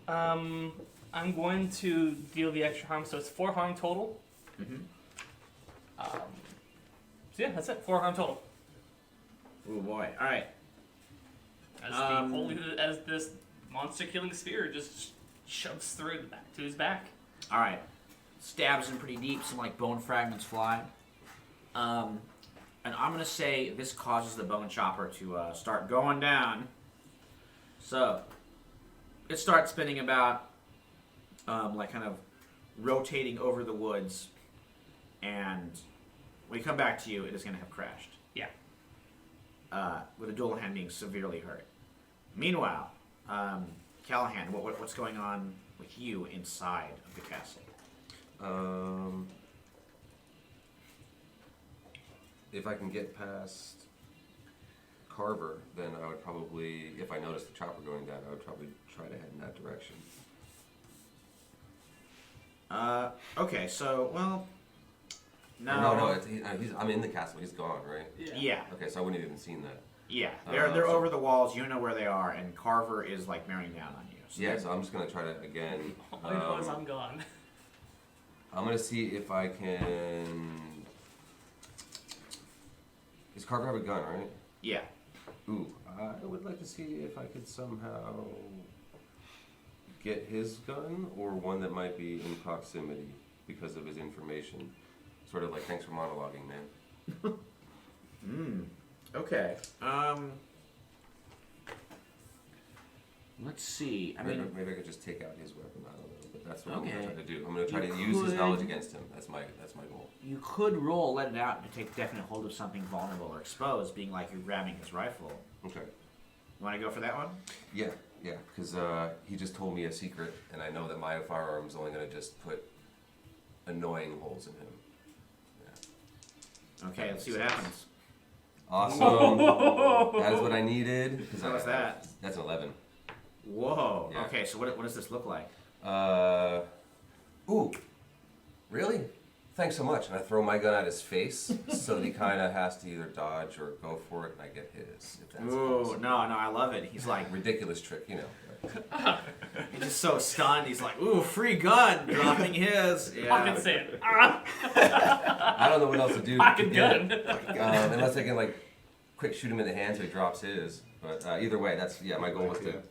I'm going to deal the extra harm, so it's 4 harm total. Mm-hmm. So yeah, that's it. 4 harm total. Oh boy. All right. As this monster-killing spear just shoves through the back to his back. All right. Stabs him pretty deep. Some like bone fragments fly. And I'm gonna say this causes the bone chopper to start going down. So it starts spinning about, like kind of rotating over the woods, and when we come back to you, it is gonna have crashed. Yeah. With the Dualahan being severely hurt. Meanwhile, Callahan, what's going on with you inside of the castle? If I can get past Carver, then I would probably, if I noticed the chopper going down, I would probably try to head in that direction. Okay, so, well, no. No, I'm in the castle. He's gone, right? Yeah. Okay, so I wouldn't have even seen that. Yeah, they're over the walls. You know where they are, and Carver is like bearing down on you. So Yeah, so I'm just gonna try to again. All I know is I'm gone. I'm gonna see if I can. Does Carver have a gun, right? Yeah. Ooh, I would like to see if I could somehow get his gun or one that might be in proximity because of his information. Sort of like, thanks for monologuing, man. Okay. Let's see. I mean, Maybe I could just take out his weapon. I don't know, but that's what Okay. I'm gonna try to do. I'm gonna try You to use his could- knowledge against him. That's my goal. you could roll, let it out, to take definite hold of something vulnerable or exposed, being like you're grabbing his rifle. Okay. You want to go for that one? Yeah, because he just told me a secret, and I know that my firearm's only gonna just put annoying holes in him. Yeah. Okay, let's see what happens. Awesome. That is what I needed. How was that? That's an 11. Whoa. Yeah. Okay, so what does this look like? Ooh. Really? thanks so much. And I throw my gun at his face so that he kind of has to either dodge or go for it, and I get his. If that's Ooh, possible. no, I love it. He's like, Ridiculous trick, you know. he's just so stunned. He's like, ooh, free gun, dropping his. Fucking Yeah. say it. I don't know what else to do. Fucking to get gun. it. Unless I can like quick shoot him in the hand so he drops his. But either way, that's my goal was to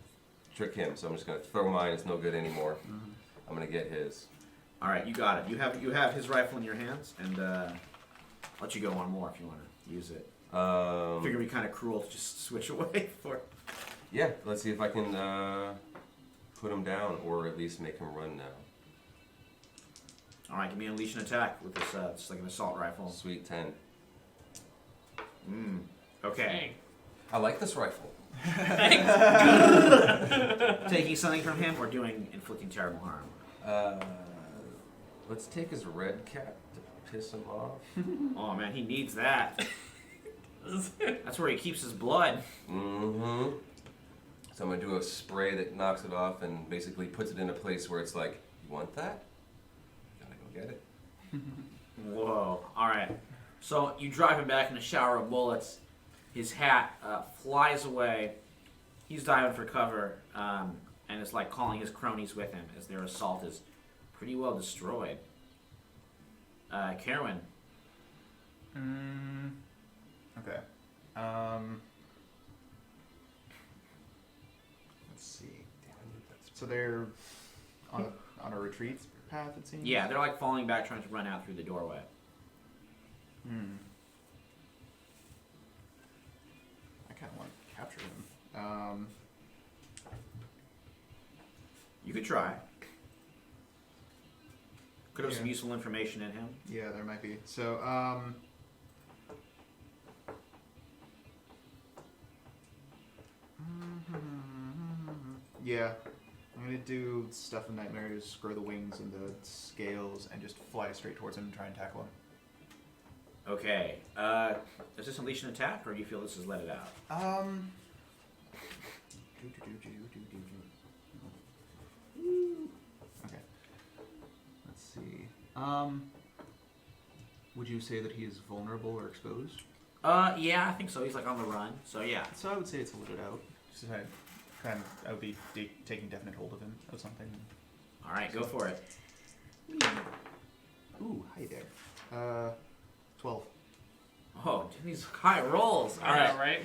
trick him. So I'm just gonna throw mine. It's no good anymore. I'm gonna get his. All right, you got it. You have his rifle in your hands, and I'll let you go one more if you want to use it. Figure it'd be kind of cruel to just switch away for. Yeah, let's see if I can put him down or at least make him run now. All right, give me an unleash an attack with this. It's like an assault rifle. Sweet 10. Okay. Dang. I like this rifle. Taking something from him or inflicting terrible harm. Let's take his red cap to piss him off. Oh man, he needs that. That's where he keeps his blood. Mm-hmm. So I'm gonna do a spray that knocks it off and basically puts it in a place where it's like, you want that? Gotta go get it. Whoa. All right. So you drive him back in a shower of bullets. His hat flies away. He's diving for cover, and it's like calling his cronies with him as their assault is pretty well destroyed. Kerwin. Okay. Let's see. So they're on a retreat path, it seems? Yeah, they're like falling back, trying to run out through the doorway. I kind of want to capture him. You could try. Could have some Yeah. useful information in him. Yeah, there might be. So, yeah, I'm gonna do stuff in nightmares, grow the wings and the scales, and just fly straight towards him and try and tackle him. Okay. Is this unleash an attack, or do you feel this is let it out? Okay. Let's see. Would you say that he is vulnerable or exposed? Yeah, I think so. He's like on the run. So yeah. So I would say it's a little out. Just I would be taking definite hold of him of something. All right, go for it. Ooh, hi there. 12. Oh, these high rolls. All I right. know, right?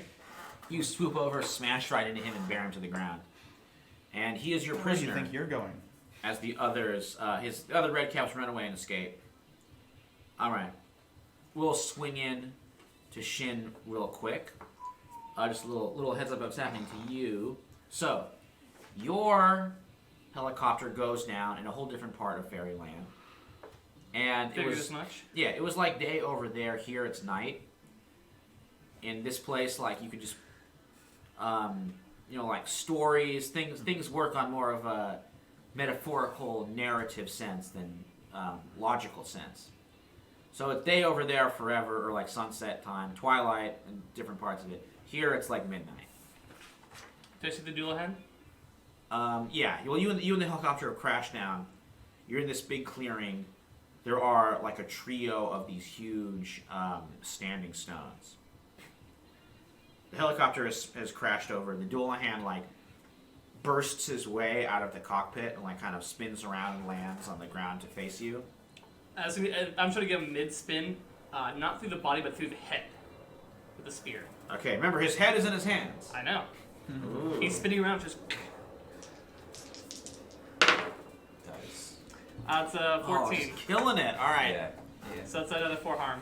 You swoop over, smash right into him, and bear him to the ground. And he is your Where do you prisoner. think you're going? As the others, the other red caps run away and escape. All right, we'll swing in to Shin real quick. Just a little heads up of what's happening to you. So, your helicopter goes down in a whole different part of Fairyland, and it Figured was as much. yeah, it was like day over there. Here it's night. In this place, like you could just, like stories, things work on more of a metaphorical narrative sense than logical sense. So it's day over there forever, or like sunset time, twilight, and different parts of it. Here it's like midnight. Did I see the dual hand? Yeah. Well, you and the helicopter have crashed down. You're in this big clearing. There are like a trio of these huge standing stones. The helicopter has crashed over. The dual hand like bursts his way out of the cockpit and like kind of spins around and lands on the ground to face you. I'm trying to get him mid-spin, not through the body, but through the head with the spear. Okay, remember his head is in his hands. I know. Ooh. He's spinning around, just. Nice. That's 14. Oh, he's killing it. All right. Yeah. So that's another 4 harm.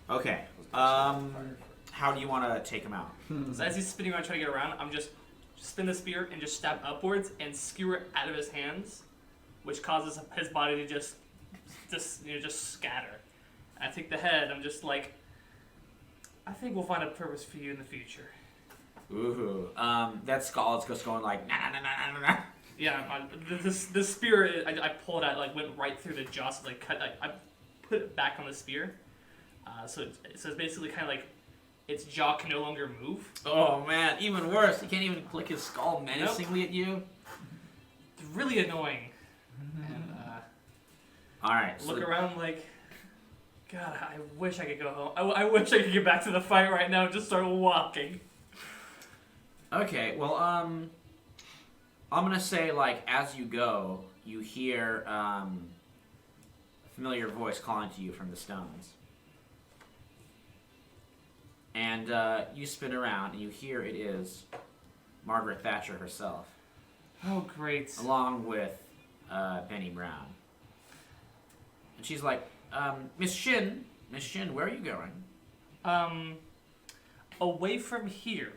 Okay. How do you want to take him out? So as he's spinning around trying to get around, I'm just spin the spear and just stab upwards and skewer it out of his hands, which causes his body to just scatter. I take the head. I'm just like, I think we'll find a purpose for you in the future. Ooh. That skull is just going like nah nah nah nah nah. Yeah, this spear, I pulled out, like went right through the jaw, so like cut, like I put it back on the spear. So it's basically kind of like its jaw can no longer move. Oh man, even worse. He can't even click his skull menacingly at you. It's really annoying. And All right. So Look around like, God, I wish I could go home. I wish I could get back to the fight right now and just start walking. Okay. Well, I'm gonna say like as you go, you hear a familiar voice calling to you from the stones. And you spin around and you hear it is Margaret Thatcher herself, Oh, great. along with Benny Brown. And she's like, Miss Shin, where are you going? Away from here.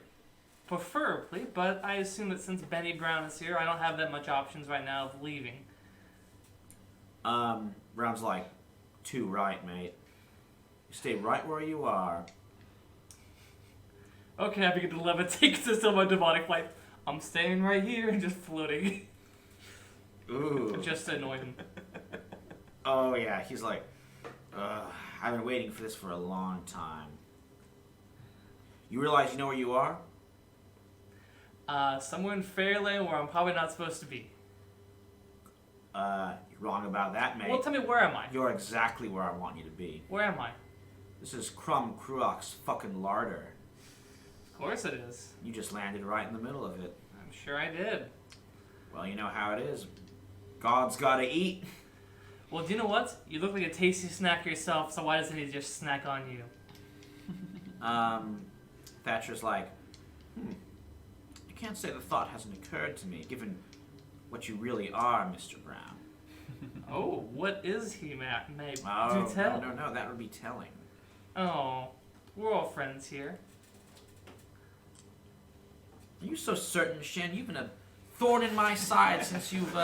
Preferably, but I assume that since Benny Brown is here, I don't have that much options right now of leaving. Brown's like, too right, mate. You stay right where you are. Okay, I begin to levitate to still my demonic flight. I'm staying right here and just floating. Ooh. Just to annoy him. Oh, yeah, he's like, I've been waiting for this for a long time. You realize you know where you are? Somewhere in Fairyland where I'm probably not supposed to be. You're wrong about that, mate. Well, tell me, where am I? You're exactly where I want you to be. Where am I? This is Crom Cruach's fucking larder. Of course it is. You just landed right in the middle of it. I'm sure I did. Well, you know how it is. God's gotta eat. Well, do you know what? You look like a tasty snack yourself, so why doesn't he just snack on you? Thatcher's like, I can't say the thought hasn't occurred to me, given what you really are, Mr. Brown. Oh, what is he, Matt? Maybe. Oh, Do tell. no, that would be telling. Oh, we're all friends here. Are you so certain, Shin? You've been a thorn in my side since you've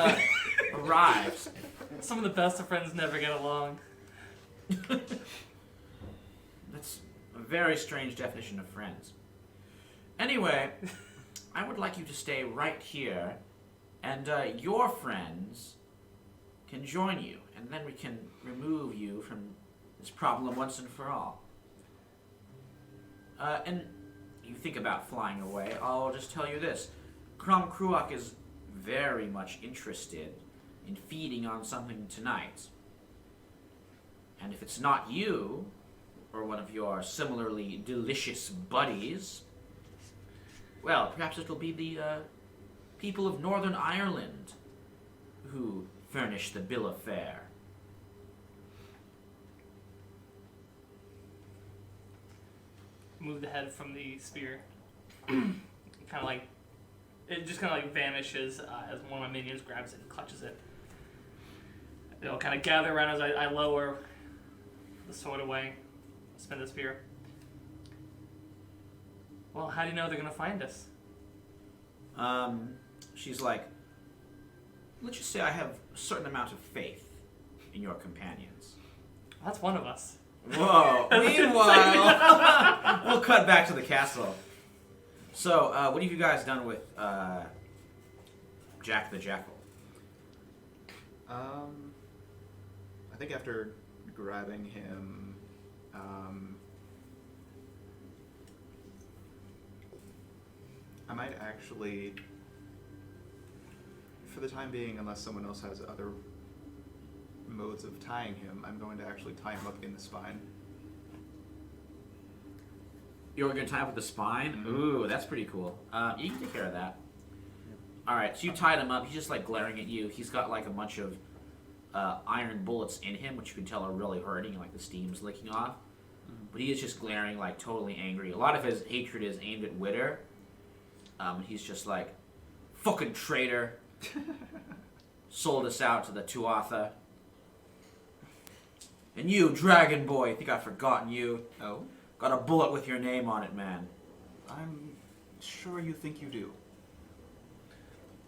arrived. Some of the best of friends never get along. That's a very strange definition of friends. Anyway, I would like you to stay right here, and your friends can join you, and then we can remove you from this problem once and for all. And you think about flying away, I'll just tell you this. Crom Cruach is very much interested in feeding on something tonight. And if it's not you, or one of your similarly delicious buddies, well, perhaps it'll be the people of Northern Ireland who furnish the bill of fare. Move the head from the spear. Kind of like, it just kind of like vanishes as one of my minions grabs it and clutches it. It'll kind of gather around as I lower the sword away, spin the spear. Well, how do you know they're gonna find us? She's like, let's just say I have a certain amount of faith in your companions. That's one of us. Whoa. Meanwhile, we'll cut back to the castle. So, what have you guys done with Jack the Jackal? I think after grabbing him, I might actually, for the time being, unless someone else has other modes of tying him, I'm going to actually tie him up in the spine. You're going to tie up with the spine? Mhm. Ooh, that's pretty cool. You can take care of that. Alright, so you tied him up. He's just like glaring at you. He's got like a bunch of iron bullets in him, which you can tell are really hurting, like the steam's licking off. But he is just glaring, like totally angry. A lot of his hatred is aimed at Witter. He's just like, fucking traitor. Sold us out to the Tuatha. And you, Dragon Boy, think I've forgotten you. Oh? Got a bullet with your name on it, man. I'm sure you think you do.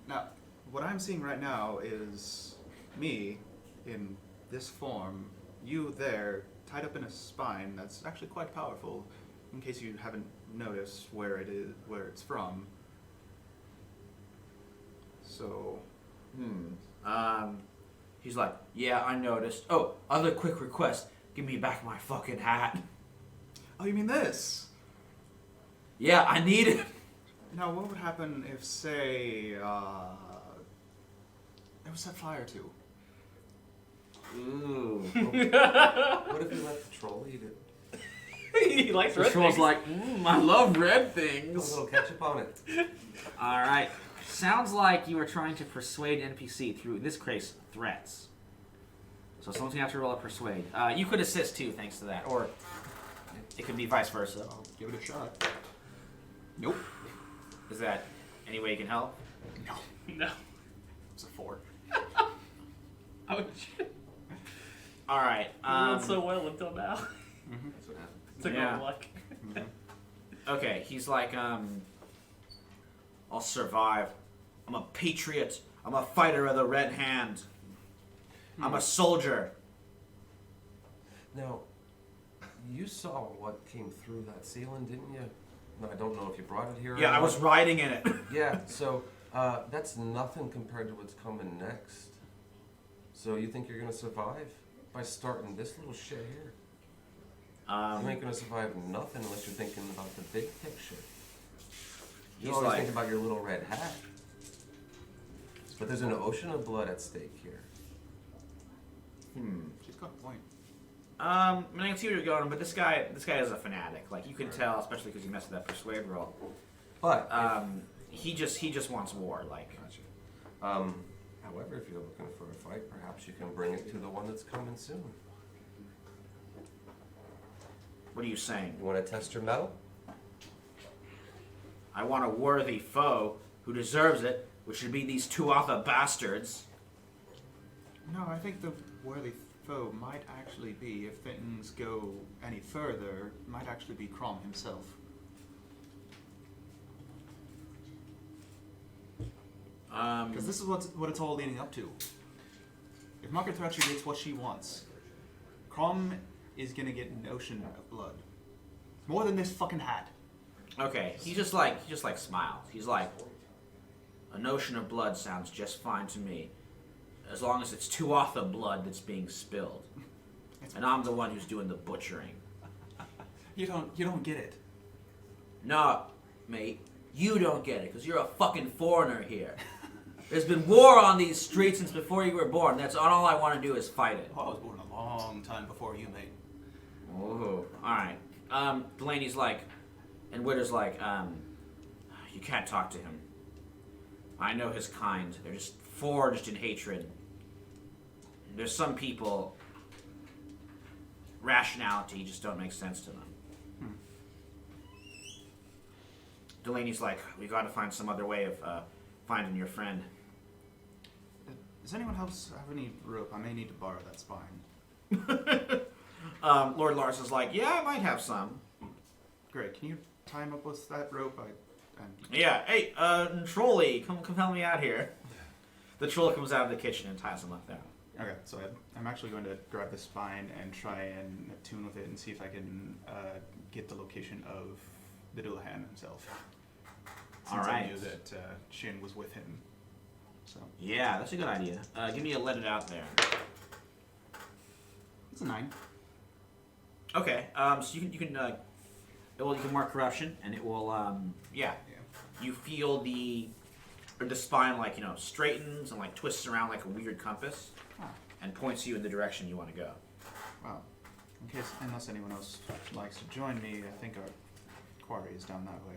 Now, what I'm seeing right now is me in this form, you there, tied up in a spine that's actually quite powerful, in case you haven't noticed where it is, where it's from. So, He's like, yeah, I noticed. Oh, other quick request. Give me back my fucking hat. oh, you mean this? Yeah, I need it. Now, what would happen if, say, it was set fire to? Ooh. What if we let the troll eat it? He likes The red troll's things. like, I love red Put a things. little ketchup on it. All right. Sounds like you were trying to persuade NPC through, in this case, threats. So someone's gonna have to roll a persuade. You could assist too, thanks to that, or it could be vice versa. I'll give it a shot. Nope. Is that any way you can help? No, No. it's a 4. Ouch. All right. You rolled so well until now. That's what happened. It's like Yeah. no luck. Okay. He's like, I'll survive. I'm a patriot. I'm a fighter of the red hand. I'm a soldier. Now, you saw what came through that ceiling, didn't you? No, I don't know if you brought it here. or Yeah, I not. was riding in it. Yeah, so that's nothing compared to what's coming next. So you think you're gonna survive by starting this little shit here? You ain't gonna survive nothing unless you're thinking about the big picture. You He's always like, think about your little red hat. But there's an ocean of blood at stake here. She's got a point. I mean, I can see where you're going, but this guy is a fanatic. Like you can tell, especially because you messed with that persuade roll. But He just wants war. Like, however, if you're looking for a fight, perhaps you can bring it to the one that's coming soon. what are you saying? You want to test your mettle? I want a worthy foe who deserves it, which should be these Tuatha bastards. No, I think the worthy foe might actually be, if things go any further, might actually be Crom himself. Because this is what it's all leading up to. If Margaret Thatcher gets what she wants, Crom is gonna get an ocean of blood. More than this fucking hat. Okay, he just like smiles. He's like, an ocean of blood sounds just fine to me, as long as it's Tuatha blood that's being spilled, and I'm the one who's doing the butchering. You don't get it. No, mate, you don't get it, because you're a fucking foreigner here. There's been war on these streets since before you were born. That's all I want to do is fight it. I was born a long time before you, mate. Oh, alright. Delaney's like, and Witter's like, you can't talk to him. I know his kind. They're just forged in hatred. There's some people, rationality just don't make sense to them. Delaney's like, we gotta find some other way of finding your friend. Does anyone else have any rope? I may need to borrow that spine. Lord Lars is like, yeah, I might have some. Great. Can you tie him up with that rope? Yeah, hey, Trolley, come help me out here. The troll comes out of the kitchen and ties him up there. Okay, so I'm actually going to grab the spine and try and attune with it and see if I can get the location of the Dullahan himself. Since I knew that Shin was with him. So Yeah, that's a good idea. Give me a let it out there. it's a 9. Okay, so you can mark corruption, and it will Yeah. you feel the spine like straightens and like twists around like a weird compass, and points you in the direction you want to go. Wow. Unless anyone else likes to join me, I think our quarry is down that way.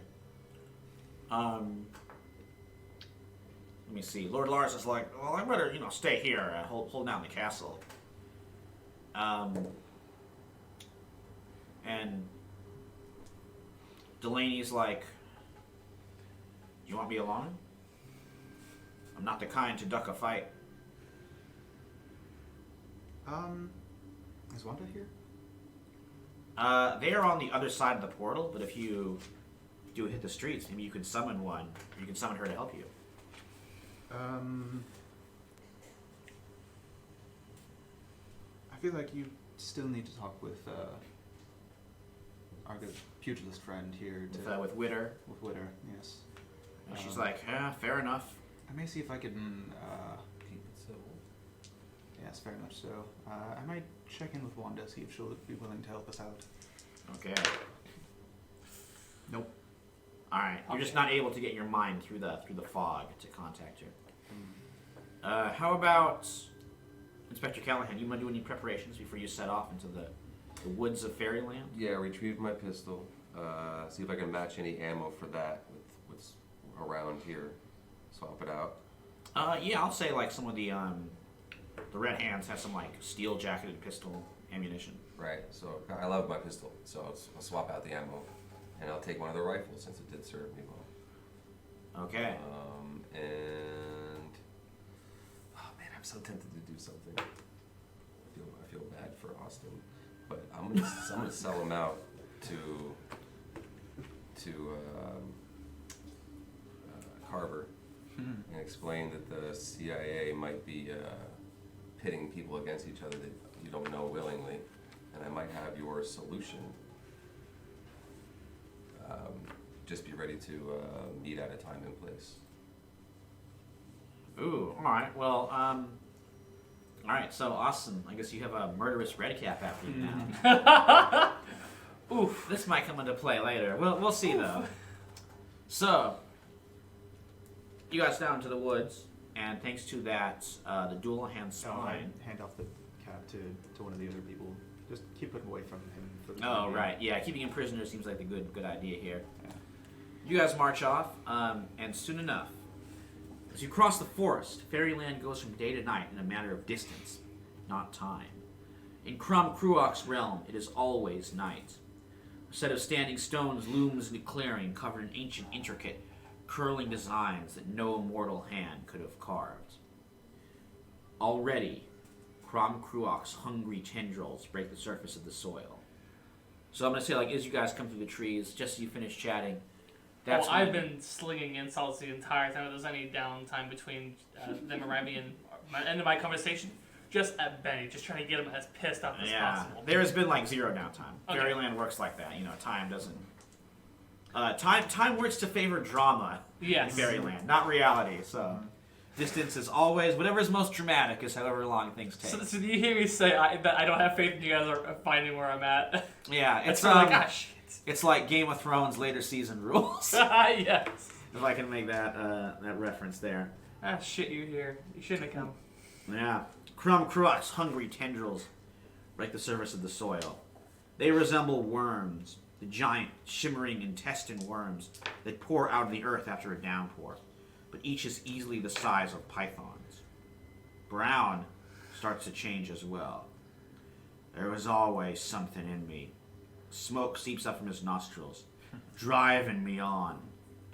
Let me see. Lord Lars is like, well, I better stay here, hold down the castle. And Delaney's like, you want me alone? I'm not the kind to duck a fight. Is Wanda here? They are on the other side of the portal, but if you do hit the streets, maybe you could summon one. Or you can summon her to help you. I feel like you still need to talk with our good pugilist friend here. With Witter. With Witter, yes. And she's like, yeah, fair enough. I may see if I can. Keep it civil. Yes, very much so. I might check in with Wanda, see if she'll be willing to help us out. Okay. Nope. Alright, you're just not able to get your mind through the fog to contact her. How about Inspector Callahan, you want to do any preparations before you set off into the woods of Fairyland? Yeah, retrieve my pistol. See if I can match any ammo for that with what's around here. Swap it out. Yeah, I'll say like some of the Red Hands have some like steel jacketed pistol ammunition. Right. So I love my pistol, so I'll swap out the ammo, and I'll take one of the rifles since it did serve me well. Okay. And oh man, I'm so tempted to do something. I feel bad for Austin, but I'm gonna sell him out to Carver and explain that the CIA might be pitting people against each other that you don't know willingly, and I might have your solution. Just be ready to meet at a time and place. Ooh, alright, well, alright, so Austin, I guess you have a murderous red cap after you now. Oof, this might come into play later. We'll see though. So, you guys down to the woods, and thanks to that, the dual hand spine. I hand off the cap to one of the other people. Just keep it away from him. For the Oh, time being. right, yeah, keeping him prisoner seems like a good idea here. Yeah. You guys march off, and soon enough, as you cross the forest, Fairyland goes from day to night in a matter of distance, not time. In Crom Cruach's realm, it is always night. A set of standing stones looms in the clearing, covered in ancient, intricate, curling designs that no mortal hand could have carved. Already, Crom Cruach's hungry tendrils break the surface of the soil. So I'm going to say, like, as you guys come through the trees, just as you finish chatting, that's I've when- been slinging insults the entire time. If there's any downtime between them arriving and end of my conversation, just at Benny, just trying to get him as pissed off as possible. There has been like zero downtime. Okay. Fairyland works like that. You know, time doesn't. Time works to favor drama Yes. in Fairyland, not reality. So, distance is always whatever is most dramatic is however long things take. So do you hear me say that I don't have faith in you guys are finding where I'm at? Yeah, it's It's like, ah, shit. it's like Game of Thrones later season rules. Yes. If I can make that that reference there. Ah, shit, you here. You shouldn't have come. Yeah. Crom Cruach's hungry tendrils break the surface of the soil. They resemble worms, the giant, shimmering intestine worms that pour out of the earth after a downpour, but each is easily the size of pythons. Brown starts to change as well. There was always something in me. Smoke seeps up from his nostrils, driving me on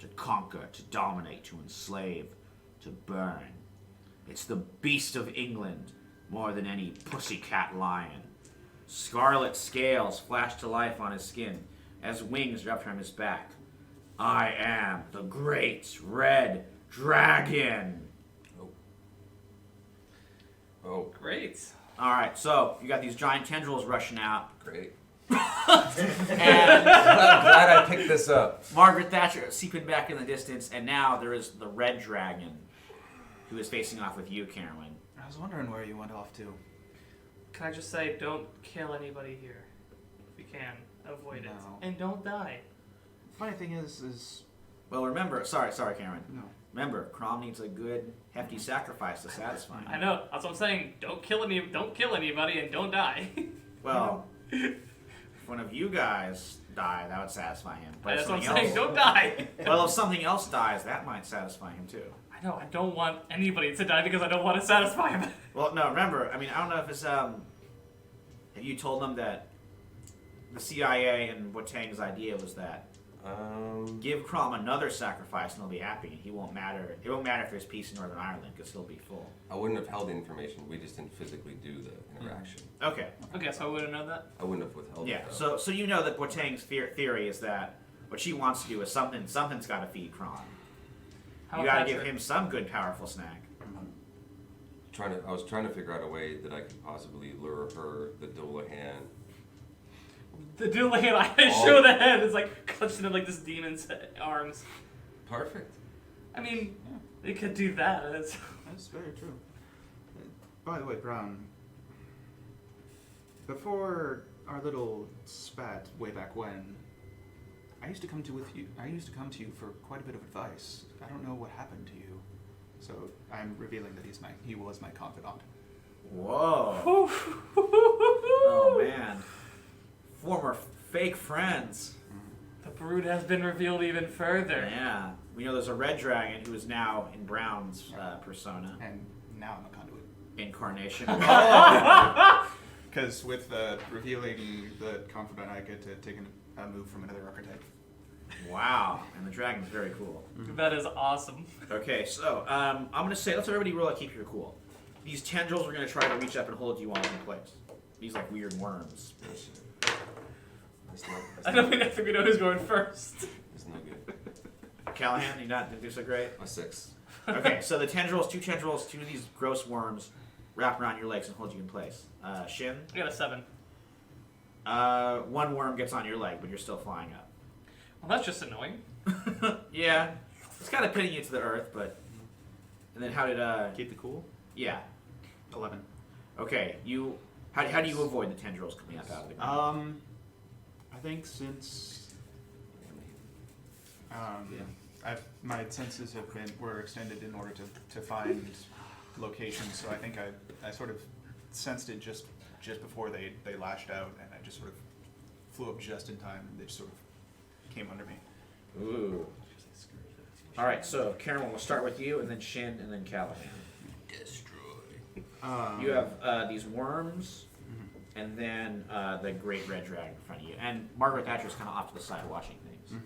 to conquer, to dominate, to enslave, to burn. It's the beast of England more than any pussycat lion. Scarlet scales flash to life on his skin as wings wrap around his back. I am the great red dragon. Oh, Great. All right, so you got these giant tendrils rushing out, great. and I'm glad I picked this up. Margaret Thatcher seeping back in the distance, and now there is the red dragon, who is facing off with you, Carolyn. I was wondering where you went off to. Can I just say, don't kill anybody here. If you can, avoid it. No. And don't die. Funny thing is Well, remember, sorry, Karen. no. Remember, Crom needs a good, hefty sacrifice to satisfy him. I know. That's what I'm saying. Don't kill anybody, and don't die. Well, if one of you guys die, that would satisfy him. But if That's what I'm something saying. else- Don't die. Well, if something else dies, that might satisfy him too. I know. I don't want anybody to die because I don't want to satisfy him. Well, no, remember, I mean, I don't know if it's, have you told them that the CIA and Boateng's idea was that give Crom another sacrifice and he'll be happy, and he won't matter. It won't matter if there's peace in Northern Ireland because he'll be full. I wouldn't have held the information. We just didn't physically do the interaction. Okay. Okay, so I wouldn't know that. I wouldn't have withheld Yeah. it. though. So you know that Boateng's theory is that what she wants to do is something's got to feed Crom. How You got to about give that, him some good, powerful snack. I was trying to figure out a way that I could possibly lure her, the Doulahan. The dude like I show the head is like clutched in like this demon's arms. Perfect. I mean, they could do that. It's, That's very true. By the way, Brown, before our little spat way back when, I used to come to you for quite a bit of advice. I don't know what happened to you, so I'm revealing that he was my confidant. Whoa. Whew. Oh man. Former fake friends. The brood has been revealed even further. Yeah. We know there's a red dragon who is now in Brown's persona. And now I'm a conduit. Incarnation. Because with revealing the confidant, I get to take a move from another archetype. Wow. And the dragon's very cool. That is awesome. Okay, so I'm gonna say let's everybody roll a keep your cool. These tendrils are gonna try to reach up and hold you all in place. These like weird worms. I don't think we know who's going first. It's no good. Callahan, you didn't do so great. A 6. Okay, so the tendrils, two of these gross worms, wrap around your legs and hold you in place. Shin, I got a 7. one worm gets on your leg, but you're still flying up. Well, that's just annoying. Yeah, it's kind of pinning you to the earth, but. And then how did Keep the cool. Yeah. 11. Okay, how do you avoid the tendrils coming up out of the ground? I think since my senses were extended in order to find locations, so I think I sort of sensed it just before they lashed out, and I just sort of flew up just in time, and they just sort of came under me. Ooh. All right, so Caramel, we'll start with you, and then Shin, and then Callahan. You have these worms, and then the great red dragon in front of you. And Margaret Thatcher's kind of off to the side watching things.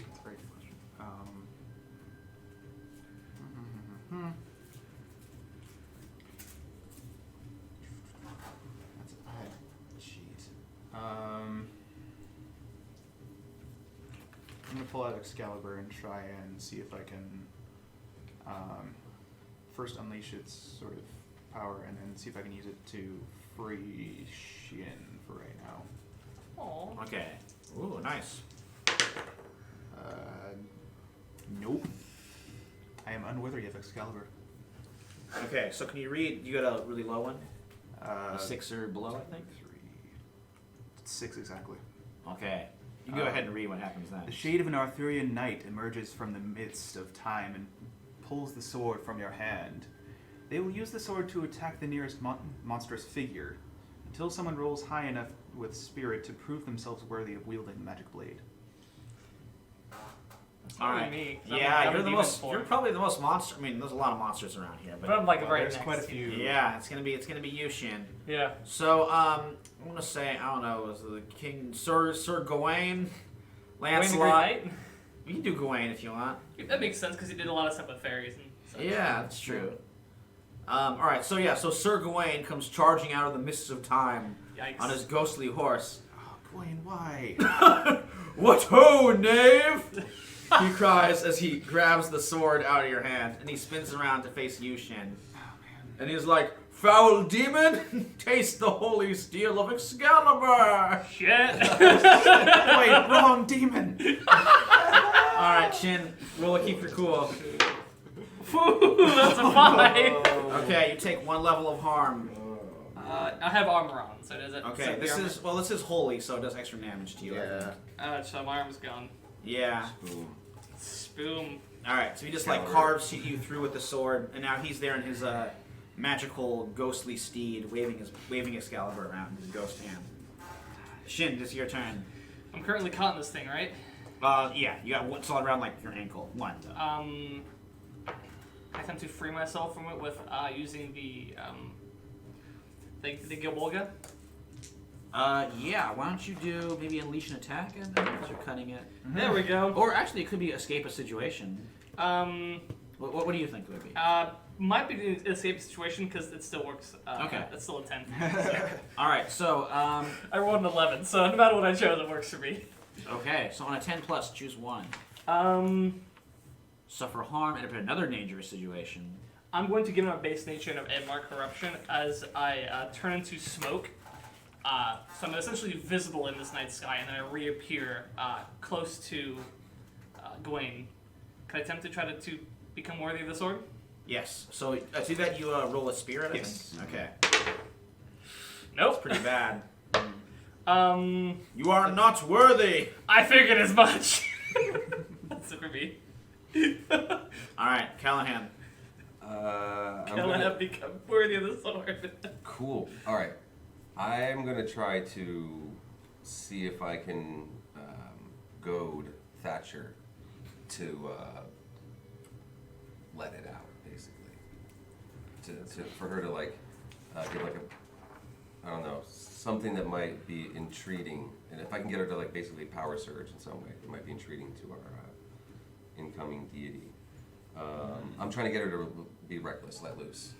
That's a very good question. Jeez. I'm gonna pull out Excalibur and try and see if I can first unleash its sort of power, and then see if I can use it to free Shin for right now. Aww. Okay. Ooh, nice. Nope. I am unworthy of Excalibur. Okay, so can you read? You got a really low one? A 6 or below, I think? 6 exactly. Okay. You go ahead and read what happens then. The shade of an Arthurian knight emerges from the midst of time and pulls the sword from your hand. They will use the sword to attack the nearest monstrous figure, until someone rolls high enough with spirit to prove themselves worthy of wielding the magic blade. That's All probably right. me. 'Cause Yeah, I'm you're a the demon most. form. You're probably the most monster. I mean, there's a lot of monsters around here, But I'm like right there's next quite a to you. few. yeah, it's gonna be you, Shin. Yeah. So I'm gonna say I don't know, is the King Sir Gawain, Lancelot? Wayne You can do Gawain if you want. the Great. That makes sense because he did a lot of stuff with fairies and such. Yeah, that's true. All right, so Sir Gawain comes charging out of the mists of time Yikes. on his ghostly horse. Oh, Gawain, why? What ho, knave! He cries as he grabs the sword out of your hand, and he spins around to face you, Shin. And he's like, "Foul demon, taste the holy steel of Excalibur!" Shit. Wait, wrong demon! All right, Shin, roll a keep your cool. Ooh, that's a 5. Okay, you take 1 level of harm. I have armor on, so does it? Okay, set the this armor? is holy, so it does extra damage to you. I think. So my arm's gone. Yeah. Boom. Spoom. All right, so he just like carves you through with the sword, and now he's there in his magical ghostly steed, waving Excalibur around in his ghost hand. Shin, this is your turn. I'm currently caught in this thing, right? Yeah, you got one solid around like your ankle. One. I attempt to free myself from it with using the Gilbolga. Yeah. Why don't you do maybe unleash an attack and you're cutting it? There we go. Or actually, it could be escape a situation. What do you think it would be? Might be the escape situation because it still works. Okay. That's still a 10. All right. So I rolled an 11, so no matter what I chose, it works for me. okay. So on a 10 plus, choose one. Suffer harm and another dangerous situation. I'm going to give him a base nature of Edmar Corruption as I turn into smoke. So I'm essentially visible in this night sky, and then I reappear close to Gawain. Can I attempt to try to become worthy of the sword? Yes. So to do that, you roll a spirit. I Yes. think? Okay. Nope. That's pretty bad. You are not worthy. I figured as much. That's it for me. All right, Callahan. I'm I'll gonna- have become worthy of the sword. Cool. All right. I'm gonna try to see if I can goad Thatcher to let it out, basically. For her to like give like a, I don't know, something that might be entreating, and if I can get her to like basically power surge in some way, it might be entreating to our incoming deity. I'm trying to get her to be reckless, let loose.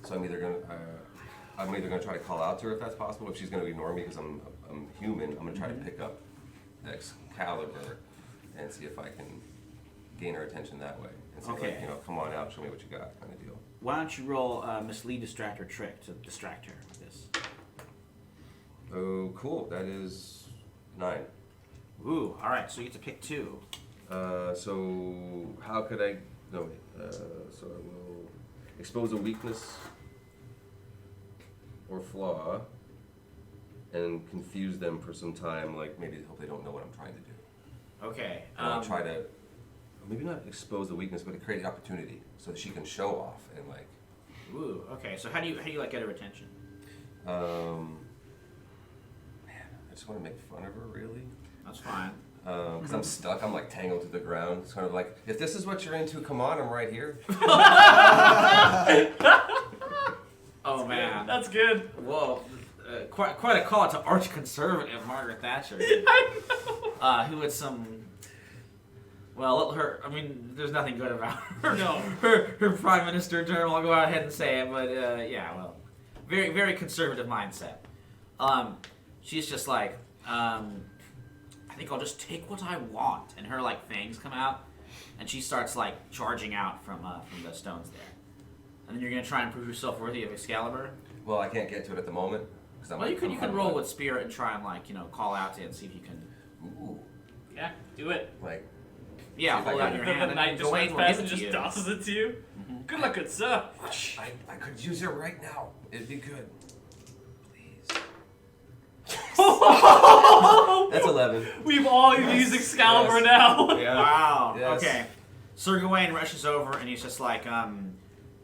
So I'm either gonna try to call out to her if that's possible. If she's gonna ignore me because I'm human, I'm gonna try to pick up Excalibur and see if I can gain her attention that way. And say Okay. like, you know, come on out, show me what you got, kind of deal. Why don't you roll mislead, distract, or trick to distract her with this? Oh, cool. That is 9. Ooh, all right. So you get to pick 2. So how could I? No, wait. So I will expose a weakness or flaw and confuse them for some time. Like maybe hope they don't know what I'm trying to do. Okay. And I'll try to maybe not expose the weakness, but to create the opportunity so that she can show off and like. Ooh. Okay. So how do you like get her attention? Man, I just want to make fun of her, really. That's fine. Because I'm stuck, I'm like tangled to the ground. It's kind of like, if this is what you're into, come on, I'm right here. Oh man. That's good. Whoa. Quite a call to arch conservative Margaret Thatcher. I know. Who had some. Well, her. I mean, there's nothing good about her. No. Her prime minister term. I'll go ahead and say it, but yeah, well, very very conservative mindset. She's just like, I think I'll just take what I want, and her like fangs come out, and she starts like charging out from the stones there. And then you're gonna try and prove yourself worthy of Excalibur. Well, I can't get to it at the moment. Well, you can roll with spirit and try and like call out to it and see if you can. Ooh, Yeah, do it. like, Yeah, See if I hold out can- your The hand knight and just Gawain runs will past give and it to just you. tosses it to you. Good luck, good sir. I could use her right now. It'd be good. Please. That's 11. We've all used Excalibur now. Yeah. Wow. Yes. Okay. Sir Gawain rushes over and he's just like,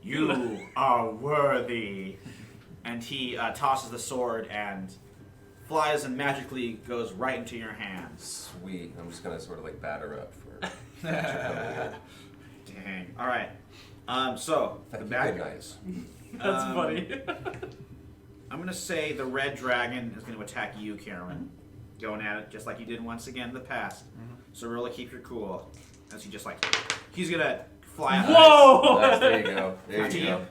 you are worthy. And he tosses the sword and flies and magically goes right into your hands. Sweet. I'm just gonna sort of like batter up for Thatcher coming in. Dang. All right. So the Thank you, bad good guys. That's funny. I'm gonna say the red dragon is gonna attack you, Karen. Going at it just like you did once again in the past. So really keep your cool. As he just like, he's gonna fly out. Whoa! Nice, there you go. There you 15. go.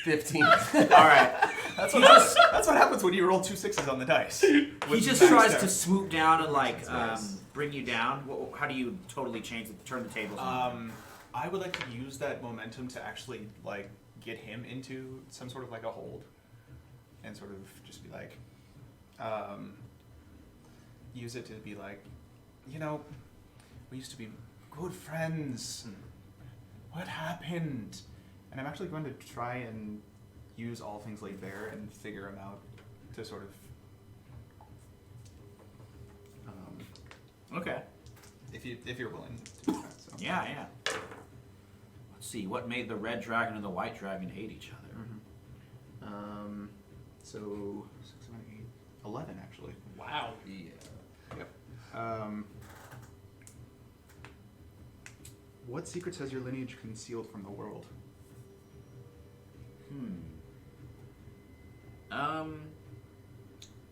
15. All right. That's what happens when you roll 2 6s on the dice. He With just max tries down. to swoop down and like Nice. bring you down. How do you totally turn the tables? on I would like to use that momentum to actually like get him into some sort of like a hold, and sort of just be like, use it to be like, we used to be good friends. What happened? And I'm actually going to try and use all things laid bare and figure him out to sort of. Okay. If you're willing to do that. So. Yeah, yeah. Let's see. What made the red dragon and the white dragon hate each other? So 6, 7, 8, 11 actually. Wow. Yeah. Yep. What secrets has your lineage concealed from the world?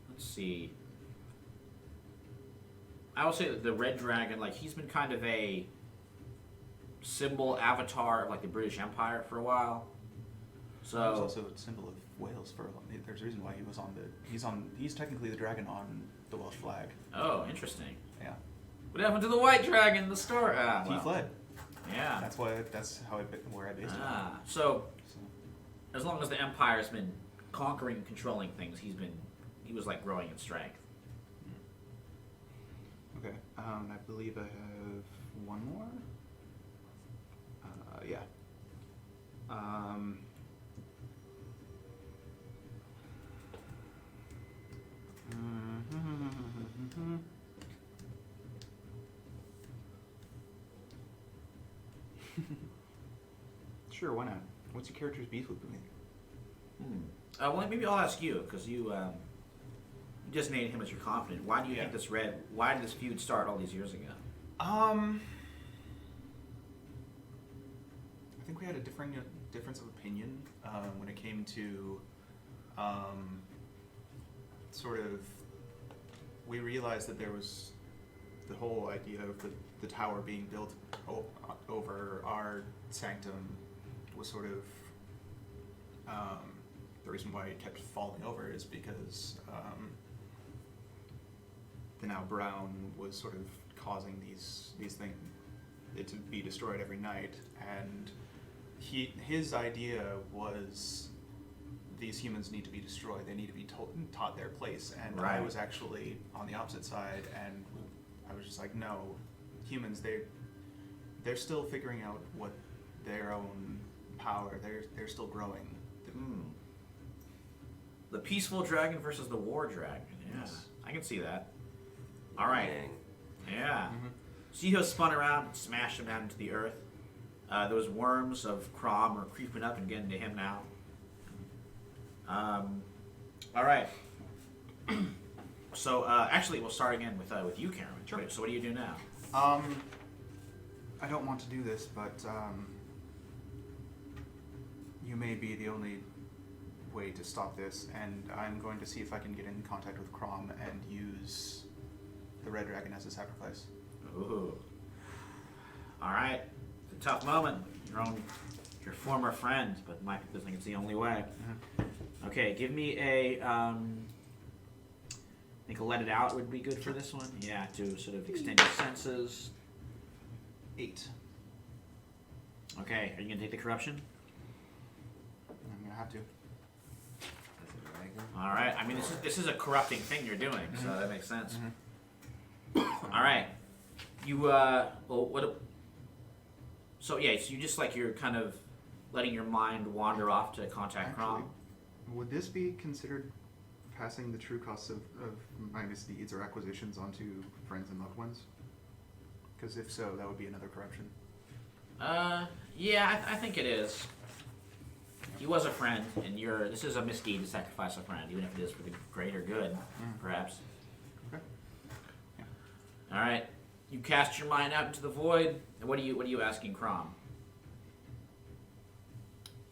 Let's see. I will say that the red dragon, like, he's been kind of a symbol avatar of like the British Empire for a while. He was So also a symbol of Wales for a long. There's a reason why he was on the. He's technically the dragon on the Welsh flag. oh, interesting. Yeah. What happened to the white dragon in the story? He fled. Yeah. That's how where I based it. Ah, so So, as long as the Empire's been conquering and controlling things, he was like growing in strength. okay. I believe I have one more. Yeah. Sure, why not? What's your character's beef with me? Well, maybe I'll ask you, because you designated him as your confidant. Why do you think why did this feud start all these years ago? I think we had a difference of opinion when it came to sort of. We realized that there was the whole idea of the tower being built over our sanctum was sort of the reason why it kept falling over is because the now Brown was sort of causing these things it to be destroyed every night, and his idea was these humans need to be destroyed. They need to be taught their place, and Right. I was actually on the opposite side, and I was just like, no, humans they're still figuring out what their own power. They're still growing. The peaceful dragon versus the war dragon. Yeah, Yes. I can see that. All right. Dang. Yeah. So you have spun around and smashed him down into the earth. Those worms of Crom are creeping up and getting to him now. All right. So actually, we'll start again with you, Karen. Sure. So what do you do now? I don't want to do this, but you may be the only way to stop this, and I'm going to see if I can get in contact with Crom and use the red dragon as a sacrifice. Ooh. All right. It's a tough moment. Your former friend, but Mike doesn't think it's the only way. Okay, give me a. I think a let it out would be good for this one. Yeah, to sort of extend your senses. 8. Okay, are you gonna take the corruption? I'm gonna have to. That's a dragon. All right. I mean, this is a corrupting thing you're doing, so that makes sense. All right. You well, what? So yeah, so you just like you're kind of letting your mind wander off to contact Crom. Would this be considered passing the true costs of my misdeeds or acquisitions onto friends and loved ones? Because if so, that would be another corruption. Yeah, I think it is. He was a friend, and this is a misdeed to sacrifice a friend, even if it is for the greater good, perhaps. Okay. Yeah. All right. You cast your mind out into the void. And what are you asking Crom?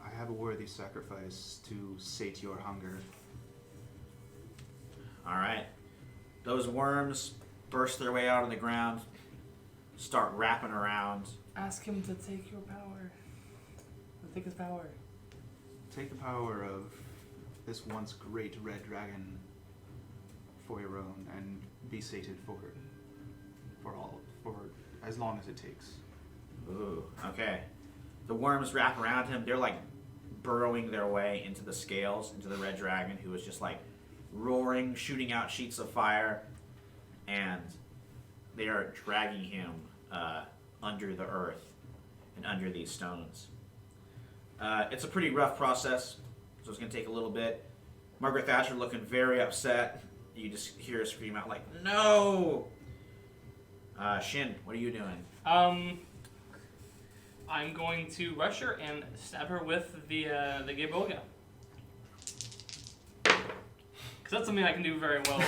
I have a worthy sacrifice to sate your hunger. All right. Those worms burst their way out of the ground, start wrapping around. Ask him to take your power. To take his power. Take the power of this once great red dragon for your own, and be sated for as long as it takes. Ooh, okay. The worms wrap around him. They're like burrowing their way into the scales, into the red dragon, who is just like roaring, shooting out sheets of fire, and they are dragging him under the earth and under these stones. It's a pretty rough process, so it's going to take a little bit. Margaret Thatcher looking very upset. You just hear her scream out like, "No!" Shin, what are you doing? I'm going to rush her and stab her with the Geboga. Because that's something I can do very well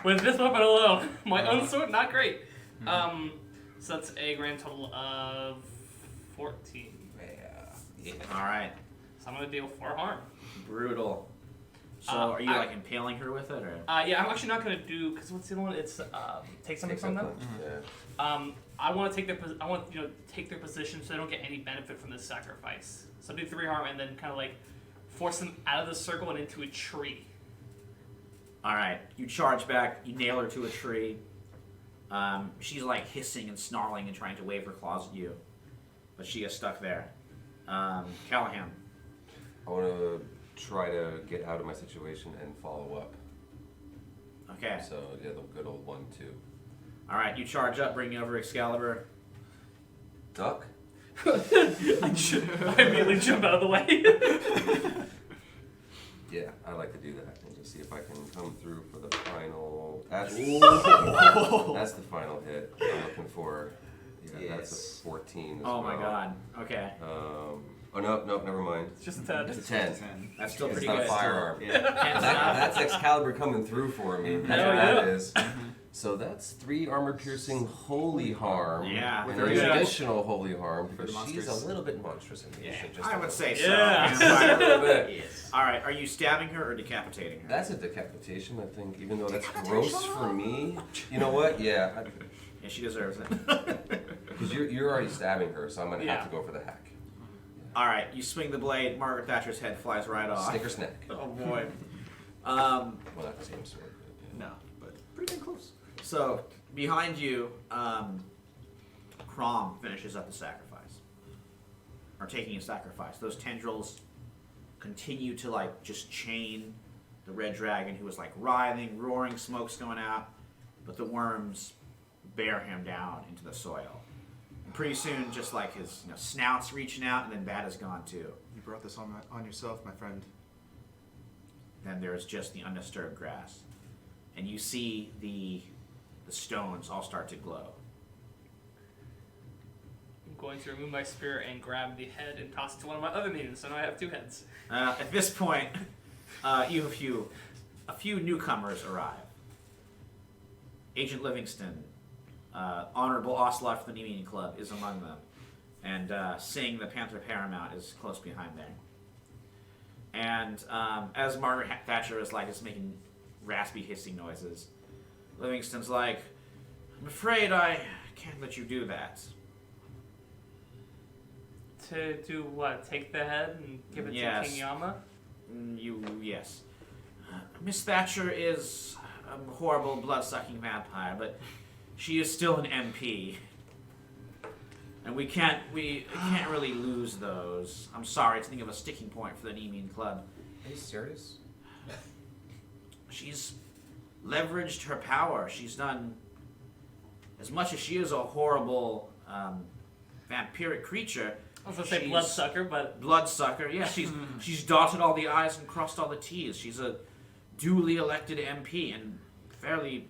with this weapon alone. My own sword, not great. So that's a grand total of 14. Yeah. All right. So I'm going to deal 4 harm. Brutal. So are you like impaling her with it, or? Yeah, I'm actually not going to do, because what's the other one? It's take something from them. Yeah. I want to take take their position so they don't get any benefit from this sacrifice. So do 3 harm and then kind of like force them out of the circle and into a tree. All right. You charge back. You nail her to a tree. She's like hissing and snarling and trying to wave her claws at you, but she is stuck there. Callahan. I want to try to get out of my situation and follow up. Okay. So yeah, the good old 1-2. All right. You charge up, bring over Excalibur. Duck. I immediately jump out of the way. Yeah, I like to do that and just see if I can come through for the final. That's the final hit I'm looking for. Yeah, that's a 14 as Oh well. my God. Okay. Oh no, never mind. It's just a It's a 10. 10. That's still It's pretty not good. a firearm. Yeah. Hands down. That's Excalibur coming through for me. That's Hell what that yeah. is. So that's 3 armor-piercing holy harm. Yeah. And Very an good. additional holy harm For the because she's monsters. a little bit monstrous in nature. Just I a would little. say so. Yeah. Just a little bit. Yes. All right. Are you stabbing her or decapitating her? That's a decapitation, I think. Even though that's gross for me. You know what? Yeah. Yeah, she deserves it. Because you're already stabbing her, so I'm gonna Yeah. have to go for the hack. All right. You swing the blade. Margaret Thatcher's head flies right off. Snicker snack. Oh boy. Well, not the same sword. But, yeah. No, but pretty dang close. So behind you, Crom finishes up the sacrifice, or taking a sacrifice. Those tendrils continue to like just chain the red dragon, who is like writhing, roaring, smoke's going out, but the worms bear him down into the soil. And pretty soon, just like his snout's reaching out, and then that is gone too. You brought this on yourself, my friend. Then there's just the undisturbed grass, and you see the stones all start to glow. I'm going to remove my spear and grab the head and toss it to one of my other minions, so now I have 2 heads. At this point, you have a few newcomers arrive. Agent Livingston, Honorable Ocelot from the Nemean Club, is among them, and Singh, the Panther Paramount, is close behind there. And as Margaret Thatcher is like just making raspy, hissing noises, Livingston's like, "I'm afraid I can't let you do that." To do what? Take the head and give it Yes. to King Yama? Yes. Miss Thatcher is a horrible, blood-sucking vampire, but she is still an MP. And we can't really lose those. I'm sorry, it's thinking of a sticking point for the Nemean Club. Are you serious? She's leveraged her power. She's done, as much as she is a horrible vampiric creature. I was going to say she's- bloodsucker, but Bloodsucker, yeah. She's dotted all the I's and crossed all the T's. She's a duly elected MP and fairly,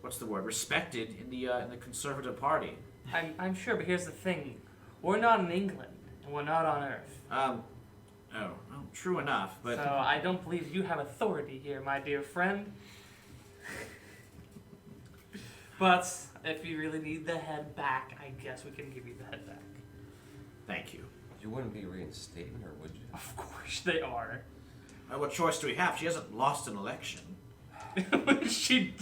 what's the word? Respected in the Conservative Party. I'm sure, but here's the thing. We're not in England, and we're not on Earth. True enough, but So I don't believe you have authority here, my dear friend. But if you really need the head back, I guess we can give you the head back. thank you. You wouldn't be reinstating her, would you? Of course they are. What choice do we have? She hasn't lost an election. she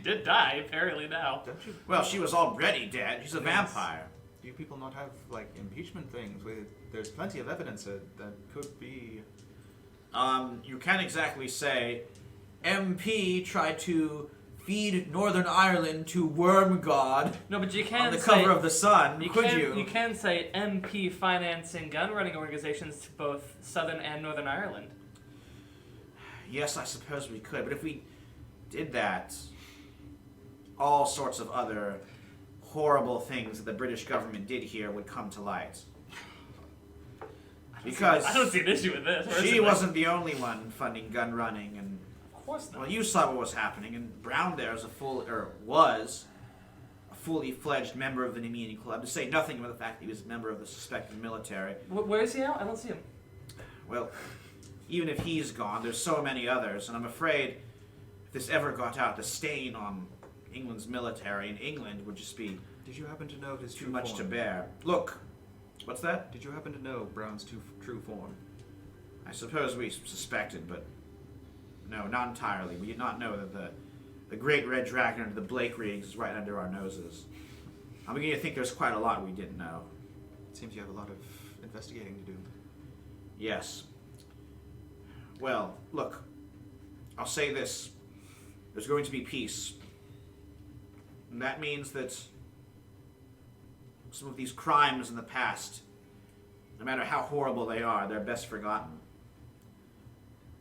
did die, apparently now. Don't you? Well, she was already dead. She's a Yes. vampire. Do you people not have like impeachment things? There's plenty of evidence that could be. You can't exactly say MP tried to feed Northern Ireland to Worm God No, but you on can the say cover of the Sun. Could can, you? You can say MP financing gun running organizations to both Southern and Northern Ireland. Yes, I suppose we could, but if we did that, all sorts of other horrible things that the British government did here would come to light. Because I don't see an issue with this. she wasn't the only one funding gun running, and Of course not. well, you saw what was happening. And Brown there is was a fully fledged member of the Nemean Club. To say nothing about the fact that he was a member of the suspected military. Where is he now? I don't see him. Well, even if he's gone, there's so many others, and I'm afraid if this ever got out, the stain on England's military in England would just be Did you happen to know his too true much form? to bear. Look, what's that? Did you happen to know Brown's true form? I suppose we suspected, but no, not entirely. We did not know that the great red dragon under the Blake rigs is right under our noses. I'm beginning to think there's quite a lot we didn't know. It seems you have a lot of investigating to do. Yes. Well, look, I'll say this. There's going to be peace. And that means that some of these crimes in the past, no matter how horrible they are, they're best forgotten.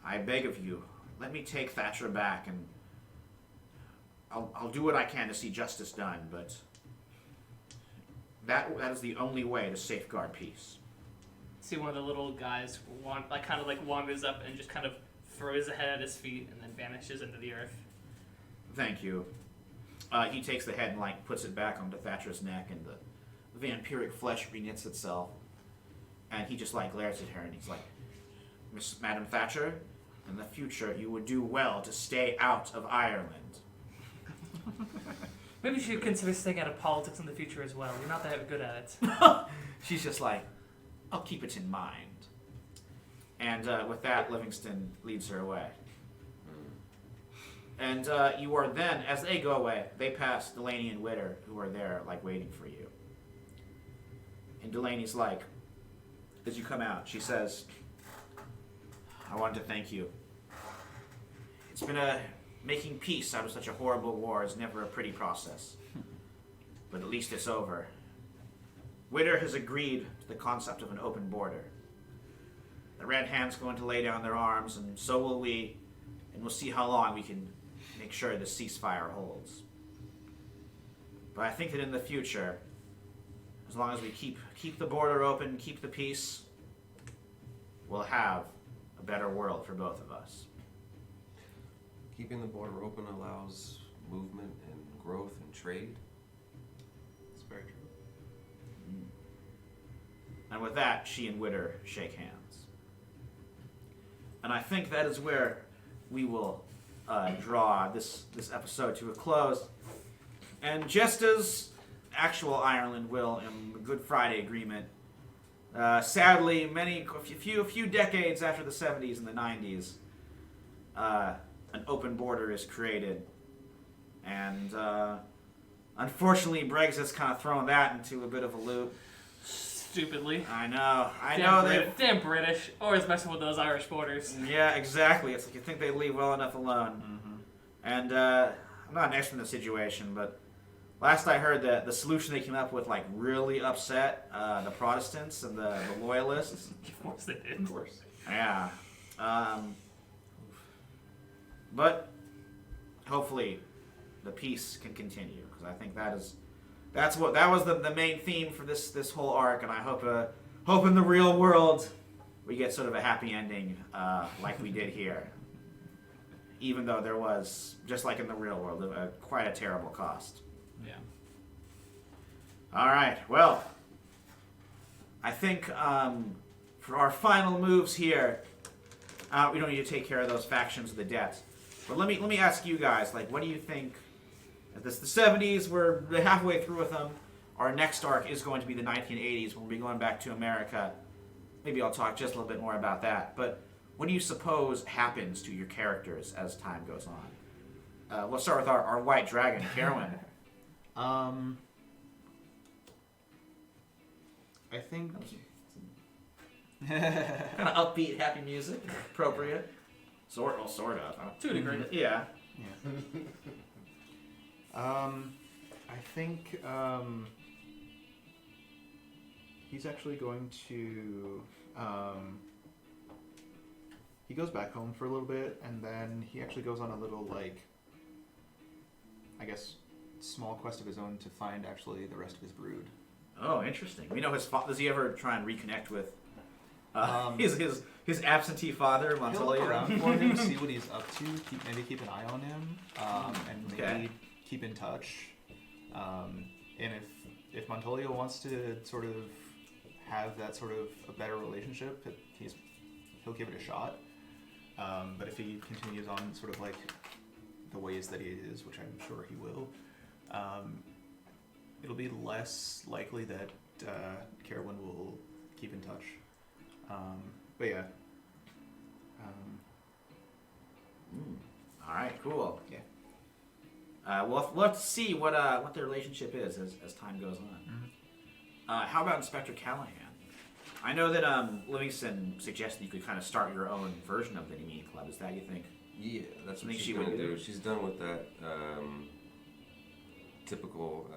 I beg of you, let me take Thatcher back, and I'll do what I can to see justice done, but that is the only way to safeguard peace. See one of the little guys wanders up and just kind of throws the head at his feet and then vanishes into the earth. Thank you. He takes the head and puts it back onto Thatcher's neck, and the vampiric flesh reknits itself, and he just like glares at her, and he's like, Madam Thatcher, in the future you would do well to stay out of Ireland. Maybe you should consider staying out of politics in the future as well. You're not that good at it. She's just like, I'll keep it in mind. And with that, Livingston leads her away. And you are then, as they go away, they pass Delaney and Witter, who are there, like, waiting for you. And Delaney's like, as you come out, she says, I wanted to thank you. It's been making peace out of such a horrible war is never a pretty process. But at least it's over. Witter has agreed to the concept of an open border. The Red Hand's going to lay down their arms, and so will we, and we'll see how long we can make sure the ceasefire holds. But I think that in the future, as long as we keep the border open, keep the peace, we'll have a better world for both of us. Keeping the border open allows movement and growth and trade. It's very true. And with that, she and Witter shake hands. And I think that is where we will draw this episode to a close. And just as actual Ireland will in the Good Friday Agreement, sadly, a few decades after the 70s and the 90s, an open border is created. And unfortunately, Brexit's kind of thrown that into a bit of a loop. Stupidly. I know. Damn British. Always messing with those Irish borders. Yeah, exactly. It's like you think they leave well enough alone. Mm-hmm. And I'm not an expert in the situation, but last I heard, the solution they came up with like really upset the Protestants and the loyalists. Of course they did. Of course. Yeah. But hopefully the peace can continue, because I think that was the main theme for this whole arc, and I hope in the real world we get sort of a happy ending like we did here. Even though there was, just like in the real world, quite a terrible cost. Yeah. All right. Well, I think for our final moves here, we don't need to take care of those factions of the debt. But let me ask you guys, like, what do you think? The 70s, we're halfway through with them. Our next arc is going to be the 1980s. We'll be going back to America. Maybe I'll talk just a little bit more about that. But what do you suppose happens to your characters as time goes on? We'll start with our white dragon, Carowin. I think Kind of upbeat, happy music, appropriate. Sort of. To a degree. Yeah. I think he's actually going to he goes back home for a little bit, and then he actually goes on a little, like, I guess, small quest of his own to find actually the rest of his brood. Oh, interesting. We know his father. Does he ever try and reconnect with his absentee father, He'll look Montoya? around for him, see what he's up to, maybe keep an eye on him, and maybe Okay. keep in touch. And if Montoya wants to sort of have that sort of a better relationship, he'll give it a shot. But if he continues on sort of like the ways that he is, which I'm sure he will, it'll be less likely that Carowin will keep in touch. But yeah. All right, cool. Yeah. We'll have to see what their relationship is as time goes on. Mm-hmm. How about Inspector Callahan? I know that Livingston suggested you could kind of start your own version of the Nemean Club. Is that, you think? Yeah, that's I what think she's she going to would do. do. She's done with that typical,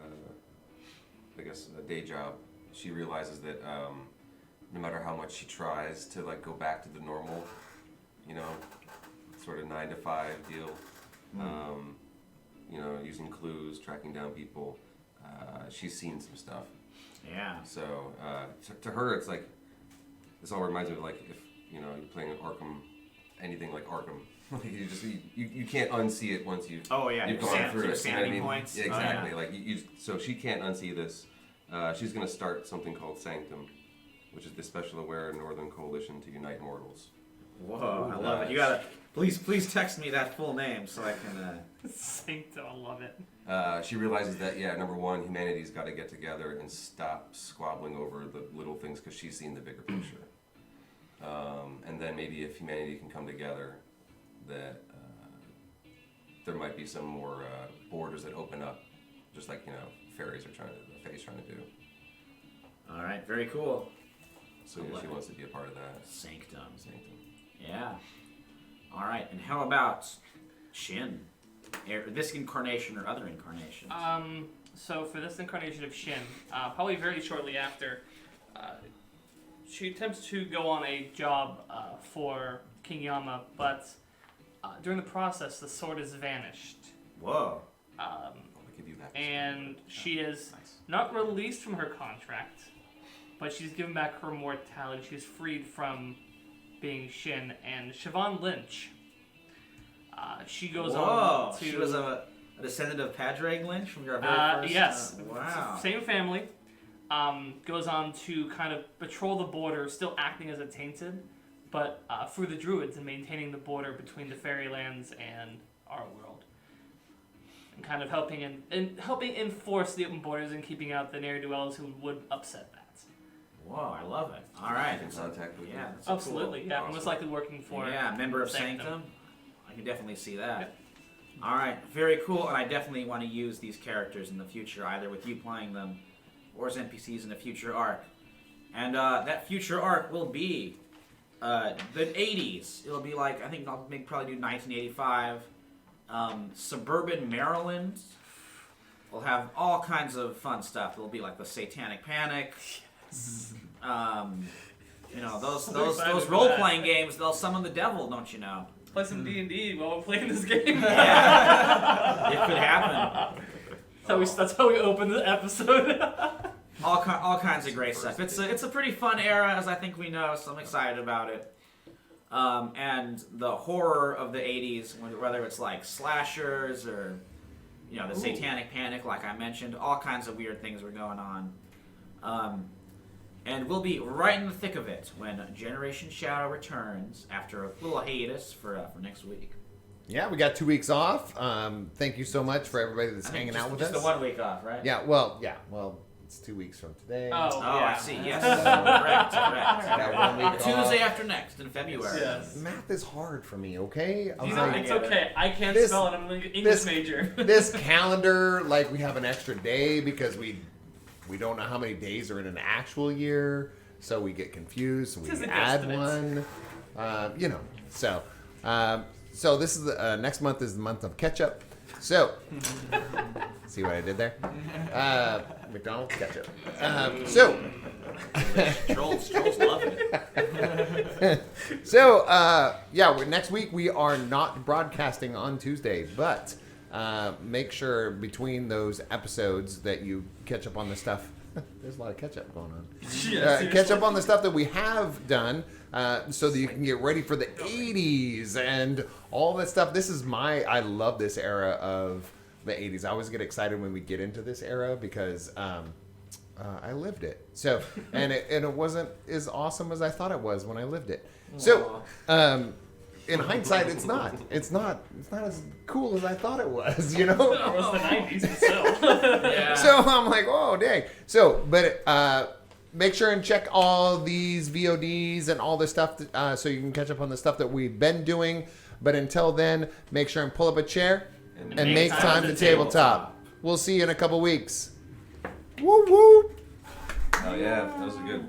I guess, day job. She realizes that no matter how much she tries to like go back to the normal, sort of 9 to 5 deal, using clues, tracking down people, she's seen some stuff. Yeah. So to her, it's like this all reminds me of like if you're playing Arkham, anything like Arkham. you can't unsee it once you've Oh yeah. you've gone through it. Sanity points. Yeah, exactly. Like so she can't unsee this, She's going to start something called Sanctum, which is the special aware Northern Coalition to unite mortals. Whoa, I love it. You gotta please text me that full name so I can. Sanctum, I love it. She realizes that number one, humanity's got to get together and stop squabbling over the little things because she's seen the bigger picture. And then maybe if humanity can come together, that there might be some more borders that open up, just like fairies are trying to do. All right, very cool. So she wants to be a part of that. Sanctum. Yeah. All right, and how about Shin? This incarnation or other incarnations? So for this incarnation of Shin, probably very shortly after, she attempts to go on a job for King Yama, but during the process, the sword has vanished. Whoa. And she is not released from her contract, but she's given back her mortality. She's freed from being Shin. And Siobhan Lynch, she goes on to... She was a descendant of Padraig Lynch from your very first... Yes. Wow. Same family. Goes on to kind of patrol the border, still acting as a tainted, but through the druids and maintaining the border between the fairylands and our world. And kind of helping enforce the open borders and keeping out the ne'er-do-wells who would upset that. Whoa, I love it. All right. In contact with Yeah, that's absolutely. cool. Yeah, Awesome. most likely working for. Yeah, member of Sanctum. I can definitely see that. Yep. All right, very cool. And I definitely want to use these characters in the future, either with you playing them or as NPCs in a future arc. And that future arc will be the 80s. It'll be like, I think I'll probably do 1985. Suburban Maryland. We'll have all kinds of fun stuff. It'll be like the Satanic Panic. Yes. Those role-playing games, they'll summon the devil, don't you know? Play some D&D while we're playing this game. Yeah. It could happen. That's how we open the episode. All kinds of great stuff. It's a pretty fun era, as I think we know, so I'm excited about it. And the horror of the 80s, whether it's like slashers or the Satanic Panic, like I mentioned, all kinds of weird things were going on. And we'll be right in the thick of it when Generation Shadow returns after a little hiatus for next week. Yeah, we got 2 weeks off. Thank you so much for everybody that's hanging out with us. Just the 1 week off, right? Yeah, well, it's 2 weeks from today. Oh, I see. Yes, correct. Got 1 week Tuesday off. after next in February. Yes. Math is hard for me, okay? I was You know, like, it's okay. I can't This- spell it. I'm an English this- major. this calendar, like we have an extra day because we don't know how many days are in an actual year, so we get confused. So we It's an add estimate. one, So this is next month is the month of ketchup. So see what I did there? McDonald's ketchup. Trolls love it. Next week we are not broadcasting on Tuesday, but make sure between those episodes that you catch up on the stuff. There's a lot of catch up going on. Catch up on the stuff that we have done so that you can get ready for the 80s and all that stuff. I love this era of the 80s. I always get excited when we get into this era because I lived it. So, and it wasn't as awesome as I thought it was when I lived it. So, in hindsight, it's not as cool as I thought it was, It was the 90s, but still. Yeah. So I'm like, oh, dang. So, but make sure and check all these VODs and all this stuff so you can catch up on the stuff that we've been doing. But until then, make sure and pull up a chair and make time to tabletop. We'll see you in a couple weeks. Woo woo. Oh yeah, that was a good.